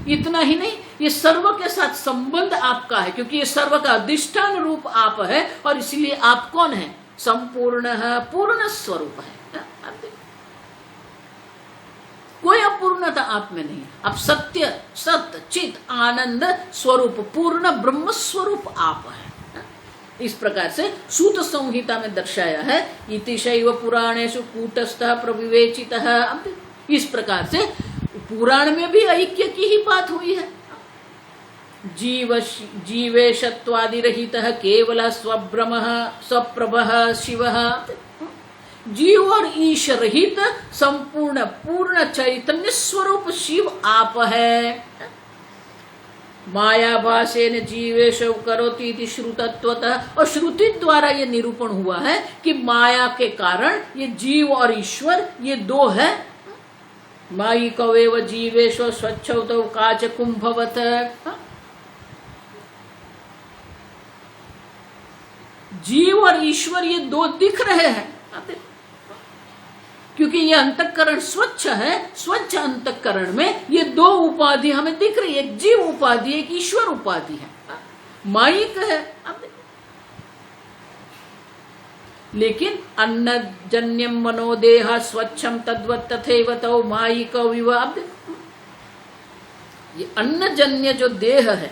इतना ही नहीं, ये सर्व के साथ संबंध आपका है, क्योंकि ये सर्व का अधिष्ठान रूप आप है। और इसलिए आप कौन है? संपूर्ण पूर्ण स्वरूप है। कोई अपूर्णता आप में नहीं। आप सत्य, सत्य, चित, आनंद स्वरूप, पूर्ण ब्रह्म स्वरूप आप है। इस प्रकार से सूत संहिता में दर्शाया है। इति शैव पुराणेषु कूटस्थः प्रविवेचितः। इस प्रकार से पुराण में भी ऐक्य की ही बात हुई है। जीवेशत्वादि रहितः केवल स्वब्रह्म स्वप्रभः शिवः। जीव और ईश रहित संपूर्ण पूर्ण चैतन्य स्वरूप शिव आप है। मायाभासेन जीवेश करोति इति श्रुतत्वतः, और श्रुति द्वारा ये निरूपण हुआ है कि माया के कारण ये जीव और ईश्वर ये दो है। मायी कवेव जीवेश स्वच्छौ काच कुंभवत। जीव और ईश्वर ये दो दिख रहे हैं, क्योंकि ये अंतःकरण स्वच्छ है। स्वच्छ अंतःकरण में ये दो उपाधि हमें दिख रही है, एक जीव उपाधि, एक ईश्वर उपाधि है, मायिक है। लेकिन अन्नजन्यम मनोदेह स्वच्छम तद्वत् तथैव तौ मायिक विवाह। ये अन्नजन्य जो देह है,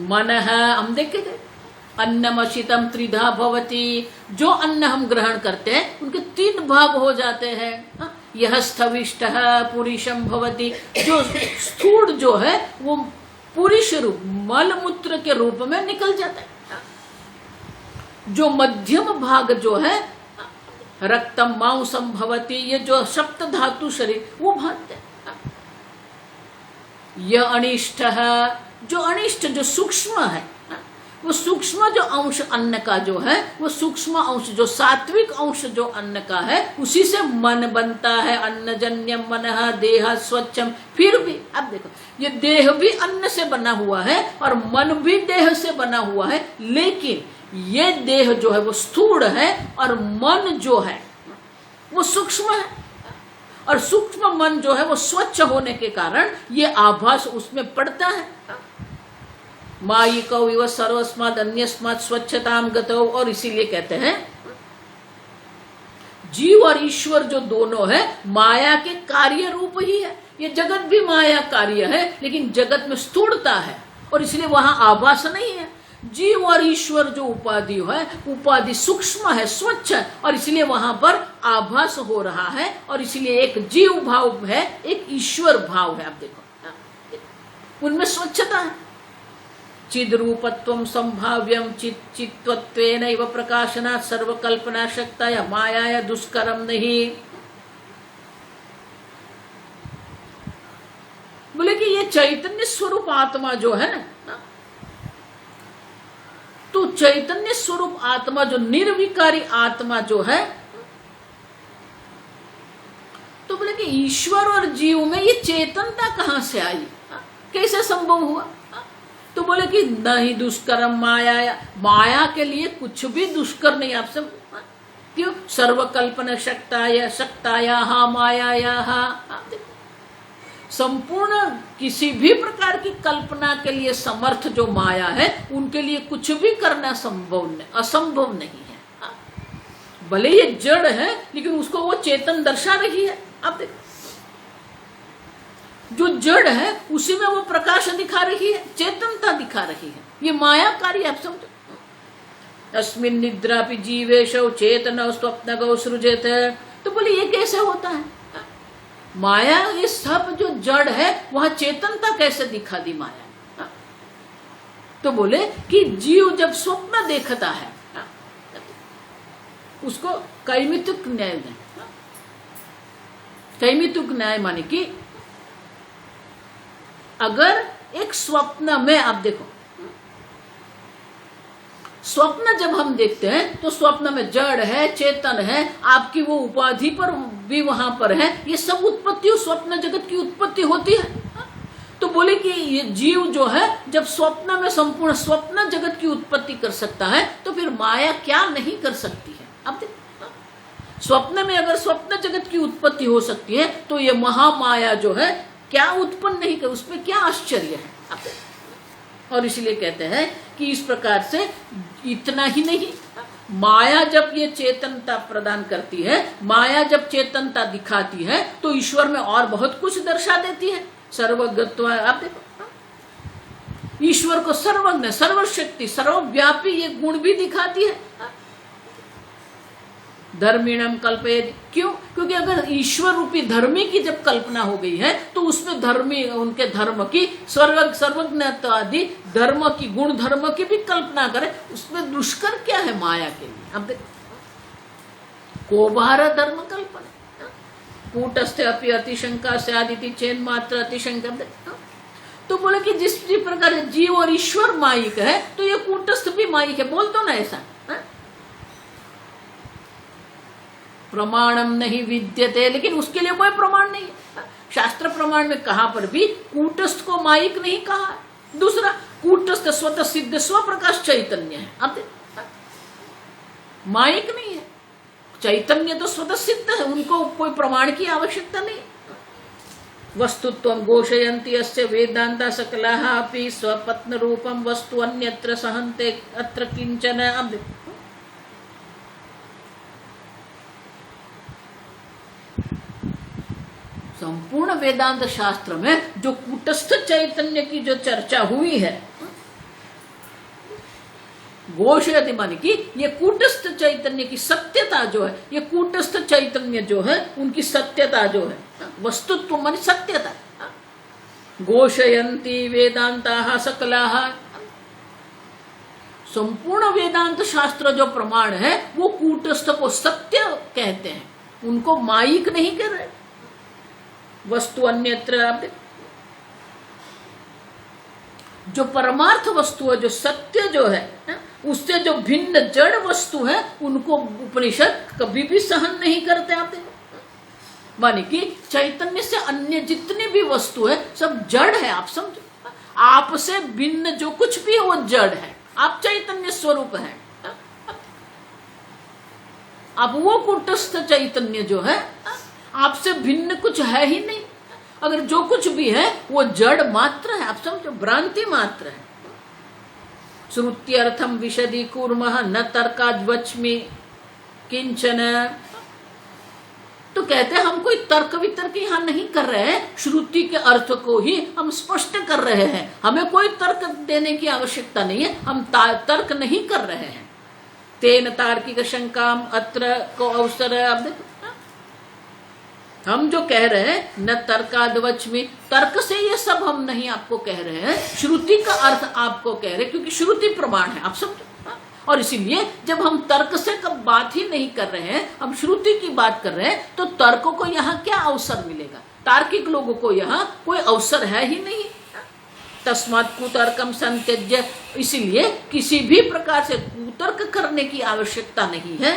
मन है, हम देखे थे अन्नमशितम त्रिधा भवति। जो अन्न हम ग्रहण करते हैं उनके 3 भाग हो जाते हैं। यह स्थविष्टः पुरुषम भवति, जो स्थूल जो है वो पुरुष रूप मल मूत्र के रूप में निकल जाता है। जो मध्यम भाग जो है रक्तम मांसम भवति, ये जो सप्त धातु शरीर वो भागते हैं। यह अनिष्ट है, जो अनिष्ट जो सूक्ष्म है, वो सूक्ष्म जो अंश अन्न का जो है वो सूक्ष्म अंश जो सात्विक अंश जो अन्न का है उसी से मन बनता है। अन्नजन्यम मनः देह स्वच्छम। फिर भी अब देखो, ये देह भी अन्न से बना हुआ है और मन भी देह से बना हुआ है, लेकिन ये देह जो है वो स्थूल है और मन जो है वो सूक्ष्म है। और सूक्ष्म मन जो है वो स्वच्छ होने के कारण ये आभास उसमें पड़ता है। मायिकौ इव सर्वस्माद् अन्यस्माद् स्वच्छताम गतौ। और इसीलिए कहते हैं जीव और ईश्वर जो दोनों है माया के कार्य रूप ही है। ये जगत भी माया कार्य है, लेकिन जगत में स्थूलता है और इसलिए वहां आभास नहीं है। जीव और ईश्वर जो उपाधि है, उपाधि सूक्ष्म है, स्वच्छ है, और इसलिए वहां पर आभास हो रहा है, और इसलिए एक जीव भाव है, एक ईश्वर भाव है। आप देखो उनमें स्वच्छता है। चिद रूपत्वम संभाव्यम चित्वत्वेनैव प्रकाशनात् सर्वकल्पना शक्ताया मायाया दुष्करम नहीं। बोले कि ये चैतन्य स्वरूप आत्मा जो है ना, तो चैतन्य स्वरूप आत्मा जो निर्विकारी आत्मा जो है, तो बोले कि ईश्वर और जीव में ये चेतनता कहां से आई, कैसे संभव हुआ? तो बोले कि नहीं दुष्करम माया, माया के लिए कुछ भी दुष्कर नहीं। आप सब क्यों? सर्वकल्पना शक्ताया माया, संपूर्ण किसी भी प्रकार की कल्पना के लिए समर्थ जो माया है, उनके लिए कुछ भी करना असंभव नहीं है। भले ये जड़ है, लेकिन उसको वो चेतन दर्शा रही है। आप देखो जो जड़ है उसी में वो प्रकाश दिखा रही है, चेतनता दिखा रही है। ये माया कार्य आप समझो। अस्मिन् निद्रापि जीवेशौ चेतनौ स्वप्नगौ सृजेत। तो बोले ये कैसे होता है? माया ये सब जो जड़ है वहां चेतनता कैसे दिखा दी माया? तो बोले कि जीव जब स्वप्न देखता है उसको कैमितिक न्याय दें। कैमितिक न्याय माने कि अगर एक स्वप्न में, आप देखो स्वप्न जब हम देखते हैं तो स्वप्न में जड़ है, चेतन है, आपकी वो उपाधि पर भी वहां पर है, ये सब उत्पत्ति स्वप्न जगत की उत्पत्ति होती है। तो बोले कि ये जीव जो है जब स्वप्न में संपूर्ण स्वप्न जगत की उत्पत्ति कर सकता है, तो फिर माया क्या नहीं कर सकती है? अब देखो स्वप्न में अगर स्वप्न जगत की उत्पत्ति हो सकती है, तो ये महामाया जो है क्या उत्पन्न नहीं कर, उसमें क्या आश्चर्य है? अब और इसलिए कहते हैं कि इस प्रकार से इतना ही नहीं, माया जब ये चेतनता प्रदान करती है, माया जब चेतनता दिखाती है, तो ईश्वर में और बहुत कुछ दर्शा देती है। सर्वज्ञत्व, आप देखो ईश्वर को सर्वज्ञ, सर्वशक्ति, सर्वव्यापी ये गुण भी दिखाती है। धर्मीणम कल्पयेत्। क्यों? क्योंकि अगर ईश्वर रूपी धर्मी की जब कल्पना हो गई है, तो उसमें धर्मी, उनके धर्म की, सर्वज्ञत्व आदि धर्म की, गुण धर्म की भी कल्पना करे, उसमें दुष्कर क्या है माया के लिए? अब देखो कोबार धर्म कल्पना कूटस्थ अपि अतिशंका से आदिति चेन मात्र अतिशंका। तो बोले कि जिस प्रकार जीव और ईश्वर माइक है, तो ये कूटस्थ भी माइक है। बोल दो ना ऐसा, प्रमाणम नहीं विद्यते, लेकिन उसके लिए कोई प्रमाण नहीं है। शास्त्र प्रमाण में कहां पर भी कूटस्थ को माइक नहीं कहा। दूसरा, कूटस्थ स्वतः सिद्ध स्वप्रकाश चैतन्य है। अब माइक नहीं है, चैतन्य तो स्वतः सिद्ध है, उनको कोई प्रमाण की आवश्यकता नहीं। वस्तुत्वं घोषयन्ति अस्य वेदांता सकलाः अपि स्वपत्न रूपम वस्तु अन्यत्र सहन्ते अत्र किंचन। अब संपूर्ण वेदांत शास्त्र में जो कूटस्थ चैतन्य की जो चर्चा हुई है, घोषयति माने कि ये कूटस्थ चैतन्य की सत्यता जो है, ये कूटस्थ चैतन्य जो है उनकी सत्यता जो है, वस्तुत्व माने सत्यता। घोषयन्ति वेदांताः सकलाः, संपूर्ण वेदांत शास्त्र जो प्रमाण है वो कूटस्थ को सत्य कहते हैं, उनको माइक नहीं कर रहे। वस्तु अन्यत्र, जो परमार्थ वस्तु है, जो सत्य जो है, उससे जो भिन्न जड़ वस्तु है, उनको उपनिषद कभी भी सहन नहीं करते। आप देखो माने कि चैतन्य से अन्य जितनी भी वस्तु है सब जड़ है। आप समझो, आपसे भिन्न जो कुछ भी है वो जड़ है, आप चैतन्य स्वरूप है। अब वो कूटस्थ चैतन्य जो है, आपसे भिन्न कुछ है ही नहीं। अगर जो कुछ भी है वो जड़ मात्र है, आप समझो, भ्रांति मात्र है। श्रुत्यर्थम विशदीकुर्मः न तर्काद्वच्मि किंचन। कहते हैं हम कोई तर्क वितर्क यहाँ नहीं कर रहे हैं, श्रुति के अर्थ को ही हम स्पष्ट कर रहे हैं, हमें कोई तर्क देने की आवश्यकता नहीं है, हम तर्क नहीं कर रहे हैं। तेन तार्किक शंकाम अत्र को अवसर, अब देखो हम जो कह रहे हैं न तर्कादवचमी, तर्क से ये सब हम नहीं आपको कह रहे हैं, श्रुति का अर्थ आपको कह रहे हैं, क्योंकि श्रुति प्रमाण है, आप समझो। और इसीलिए जब हम तर्क से कब बात ही नहीं कर रहे हैं, हम श्रुति की बात कर रहे हैं, तो तर्क को यहाँ क्या अवसर मिलेगा? तार्किक लोगों को यहाँ कोई अवसर है ही नहीं। तस्मात् कुतर्कम संत्यज्य, इसीलिए किसी भी प्रकार से कुतर्क करने की आवश्यकता नहीं है।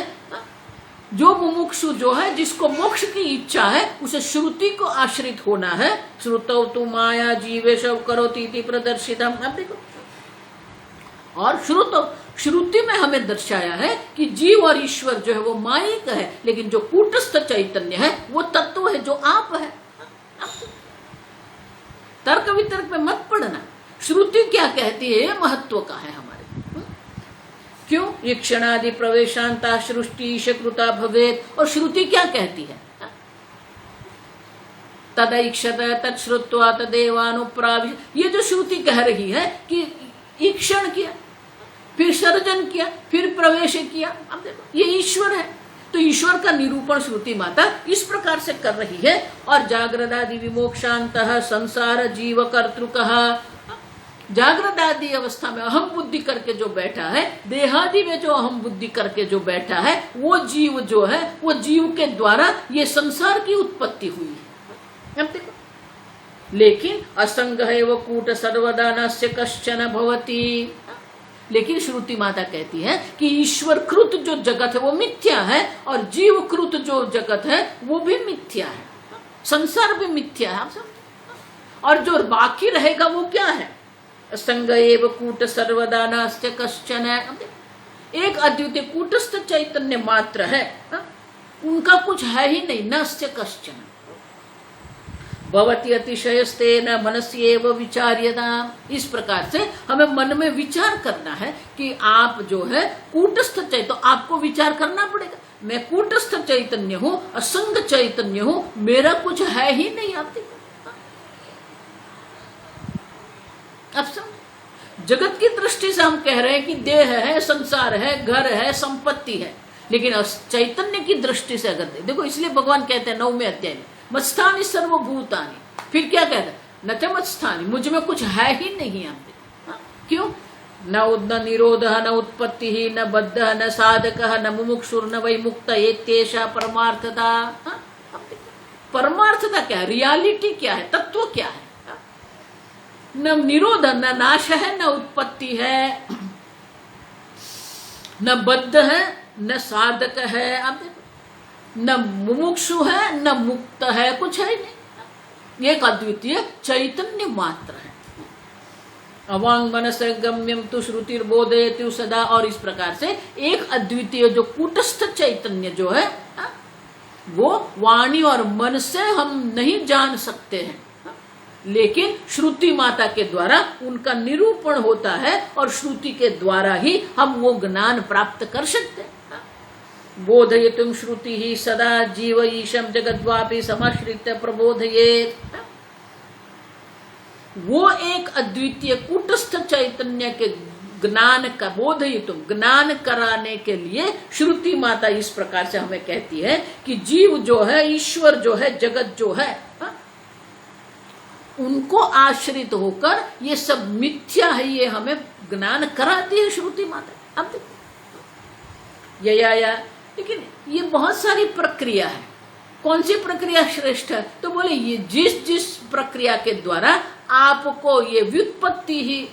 जो मुमुक्षु जो है, जिसको मोक्ष की इच्छा है, उसे श्रुति को आश्रित होना है। श्रुतौ तु माया जीवेश करोति इति प्रदर्शितम्। अब देखो, और श्रुति में हमें दर्शाया है कि जीव और ईश्वर जो है वो मायिक है, लेकिन जो कूटस्थ चैतन्य है वो तत्व है जो आप है। तर्क वितर्क में मत पड़ना, श्रुति क्या कहती है महत्व का है हमारे। क्यों? ईक्षणादि प्रवेशांता सृष्टि ईशकृता भवेत, और श्रुति क्या कहती है? तदैक्षत तत्श्रुत्वा तदेवानुप्राविश, ये जो श्रुति कह रही है कि ईक्षण किया, फिर सर्जन किया, फिर प्रवेश किया, अब देखो ये ईश्वर है। तो ईश्वर का निरूपण श्रुति माता इस प्रकार से कर रही है। और जागृदादि विमोक्षांतः संसार जीव कर्तृकः, जागृत आदि अवस्था में अहम बुद्धि करके जो बैठा है, देहादि में जो अहम बुद्धि करके जो बैठा है, वो जीव जो है, वो जीव के द्वारा ये संसार की उत्पत्ति हुई है। अब देखो, लेकिन असंग है वो कूट सर्वदा नस्य कश्चन भवति, लेकिन श्रुति माता कहती है कि ईश्वर कृत जो जगत है वो मिथ्या है, और जीव कृत जो जगत है वो भी मिथ्या है, संसार भी मिथ्या है। आप समझ, और जो बाकी रहेगा वो क्या है? असंग एव कूट सर्वदा नास्ति कश्चन, एक अद्वितीय कूटस्थ चैतन्य मात्र है, उनका कुछ है ही नहीं, नास्ति कश्चन। भवति अतिशयस्तेन मनस्येव विचार्यताम्, इस प्रकार से हमें मन में विचार करना है कि आप जो है कूटस्थ चैतन्य, तो आपको विचार करना पड़ेगा, मैं कूटस्थ चैतन्य हूँ, असंग चैतन्य हूँ, मेरा कुछ है ही नहीं। आप देखो, अब समझ, जगत की दृष्टि से हम कह रहे हैं कि देह है, संसार है, घर है, संपत्ति है, लेकिन चैतन्य की दृष्टि से अगर देखो, इसलिए भगवान कहते हैं 9वें अध्याय में मत्स्थानि सर्वभूतानि, फिर क्या कहते हैं? न च मत्स्थानि, मुझ में कुछ है ही नहीं। आप देखो, क्यों? न निरोध न उत्पत्ति न बद्ध न साधक न मुमुक्षुर न वै मुक्त एतेषा परमार्थता। परमार्थता क्या है? रियलिटी क्या है? तत्व क्या है? न निरोध, न नाश है, न उत्पत्ति है, न बद्ध है, न साधक है, आप देखो, न मुमुक्षु है, न मुक्त है, कुछ है नहीं, एक अद्वितीय चैतन्य मात्र है। अवांग मनस गम्यम तु श्रुतिर्बोधयतु सदा, और इस प्रकार से एक अद्वितीय जो कूटस्थ चैतन्य जो है, वो वाणी और मन से हम नहीं जान सकते हैं, लेकिन श्रुति माता के द्वारा उनका निरूपण होता है, और श्रुति के द्वारा ही हम वो ज्ञान प्राप्त कर सकते हैं। बोधयितुं श्रुति ही सदा जीव ईशम जगद्वापि समाश्रित्य प्रबोधयेत्, वो एक अद्वितीय कूटस्थ चैतन्य के ज्ञान का बोधयितुं, ज्ञान कराने के लिए श्रुति माता इस प्रकार से हमें कहती है कि जीव जो है, ईश्वर जो है, जगत जो है, उनको आश्रित होकर ये सब मिथ्या है, ये हमें ज्ञान कराती है श्रुति माता। अब देखो, या लेकिन ये बहुत सारी प्रक्रिया है, कौन सी प्रक्रिया श्रेष्ठ है? तो बोले ये जिस प्रक्रिया के द्वारा आपको ये व्युत्पत्ति ही,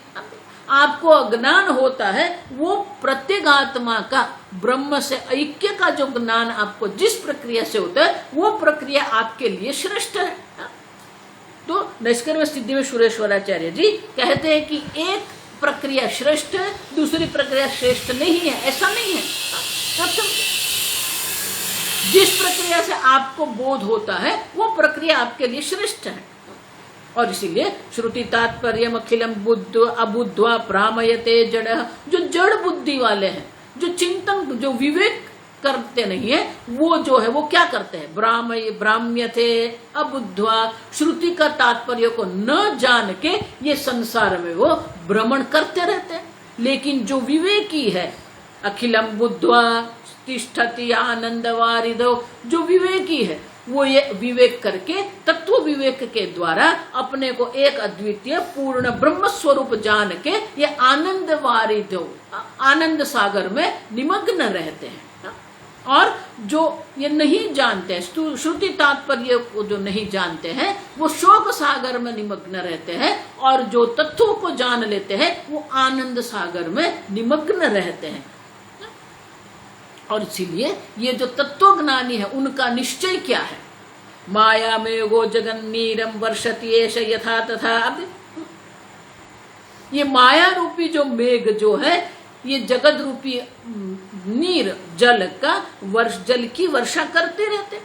आपको ज्ञान होता है, वो प्रत्येक आत्मा का ब्रह्म से ऐक्य का जो ज्ञान आपको जिस प्रक्रिया से होता है, वो प्रक्रिया आपके लिए श्रेष्ठ है। तो नैष्कर्म्य सिद्धि में सुरेश्वराचार्य जी कहते हैं कि एक प्रक्रिया श्रेष्ठ है, दूसरी प्रक्रिया श्रेष्ठ नहीं है, ऐसा नहीं है। जिस प्रक्रिया से आपको बोध होता है वो प्रक्रिया आपके लिए श्रेष्ठ है। और इसीलिए श्रुति तात्पर्य अखिलम बुद्ध अबुद्ध्वा भ्रामयते जड़, जो जड़ बुद्धि वाले हैं, जो चिंतन, जो विवेक करते नहीं है, वो जो है वो क्या करते हैं, ब्राह्म्य थे अबुद्ध्वा, श्रुति का तात्पर्य को न जान के ये संसार में वो भ्रमण करते रहते हैं। लेकिन जो विवेकी है, अखिलम बुद्ध्वा तिष्ठति आनंद वारिधो, जो विवेकी है वो ये विवेक करके तत्व विवेक के द्वारा अपने को एक अद्वितीय पूर्ण ब्रह्म स्वरूप जान के ये आनंद वारिधो, आनंद सागर में निमग्न रहते हैं। और जो ये नहीं जानते हैं, श्रुति तात्पर्य को जो नहीं जानते हैं, वो शोक सागर में निमग्न रहते हैं, और जो तत्वों को जान लेते हैं वो आनंद सागर में निमग्न रहते हैं। और इसीलिए ये जो तत्वज्ञानी है उनका निश्चय क्या है, माया में गो जगन्नीरम वर्षति एष यथा तथा। अब ये माया रूपी जो मेघ जो है, ये जगत रूपी नीर जल का जल की वर्षा करते रहते,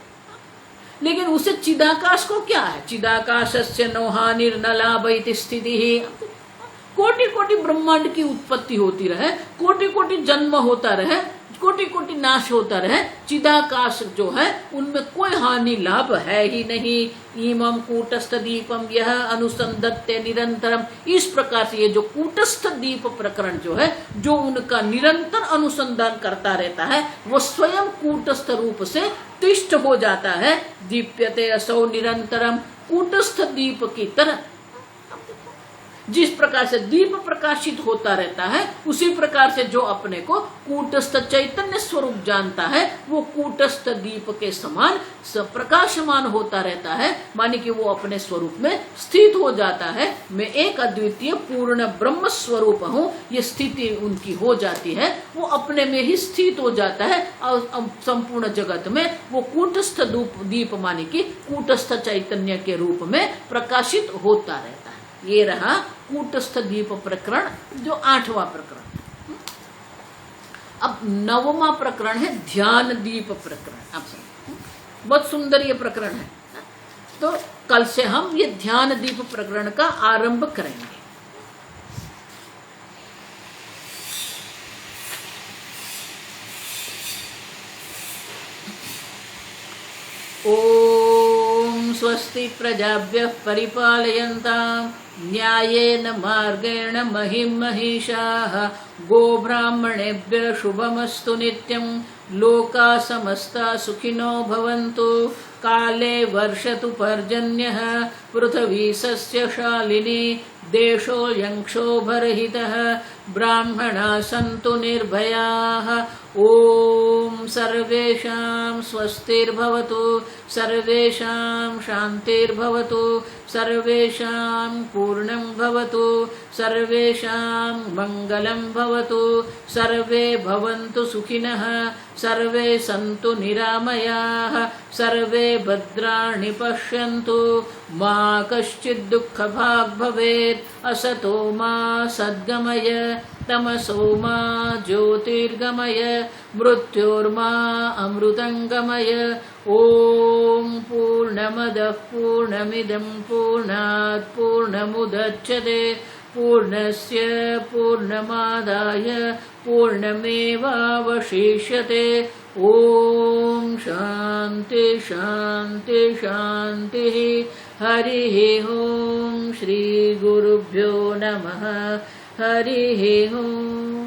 लेकिन उसे चिदाकाश को क्या है, चिदाकाशस्य नौहानिर्नलाभैति स्थिति। कोटि कोटि ब्रह्मांड की उत्पत्ति होती रहे, कोटि कोटि जन्म होता रहे, कोटि कोटि नाश होता रहे, चिदाकाश जो है उनमें कोई हानि लाभ है ही नहीं। इमं कूटस्थ दीपम यह अनुसंधत्ते निरंतरम, इस प्रकार से ये जो कूटस्थ दीप प्रकरण जो है, जो उनका निरंतर अनुसंधान करता रहता है, वो स्वयं कूटस्थ रूप से तिष्ठ हो जाता है। दीप्यते असौ निरंतरम, कूटस्थ दीप की तरह जिस प्रकार से दीप प्रकाशित होता रहता है, उसी प्रकार से जो अपने को कूटस्थ चैतन्य स्वरूप जानता है, वो कूटस्थ दीप के समान प्रकाशमान होता रहता है। माने कि वो अपने स्वरूप में स्थित हो जाता है। मैं एक अद्वितीय पूर्ण ब्रह्म स्वरूप हूँ, ये स्थिति उनकी हो जाती है। वो अपने में ही स्थित हो जाता है और संपूर्ण जगत में वो कूटस्थ दीप माने कि कूटस्थ चैतन्य के रूप में प्रकाशित होता रहता है। ये रहा कूटस्थ दीप प्रकरण, जो 8वां प्रकरण। अब 9वां प्रकरण है ध्यान दीप प्रकरण। आप समझ, बहुत सुंदर ये प्रकरण है। तो कल से हम ये ध्यान दीप प्रकरण का आरंभ करेंगे। ओम स्वस्ति प्रजाभ्यः परिपालयन्ताम् न्यायेन मार्गेण महिं महिषाः, गोब्राह्मणेभ्यः शुभमस्तु नित्यं, लोकाः समस्ताः सुखिनो भवन्तु, काले वर्षतु पर्जन्यः, पृथिवी सस्यशालिनी, देशोऽयं क्षोभरहितः, ब्राह्मणाः सन्तु निर्भयाः। ओम सर्वेषां स्वस्तिर्भवतु, सर्वेषां शान्तिर्भवतु, सर्वेषां पूर्णं भवतु, सर्वेषां मङ्गलं भवतु, सर्वे भवन्तु सुखिनः, सर्वे सन्तु निरामयाः, सर्वे भद्राणि पश्यन्तु, मा कश्चित् दुःखभाग् भवेत्। असतो मा सद्गमय, तमसो मा ज्योतिर्गमय, मृत्योर्मा अमृतंगमय। ओम पूर्णमदः पूर्णमिदं पूर्णात् पूर्णमुदच्यते, पूर्णस्य पूर्णमादाय पूर्णमेवावशिष्यते। ओम शांति शांति शांति। हरिः ओम। श्री गुरुभ्यो नमः। हरिः ओम।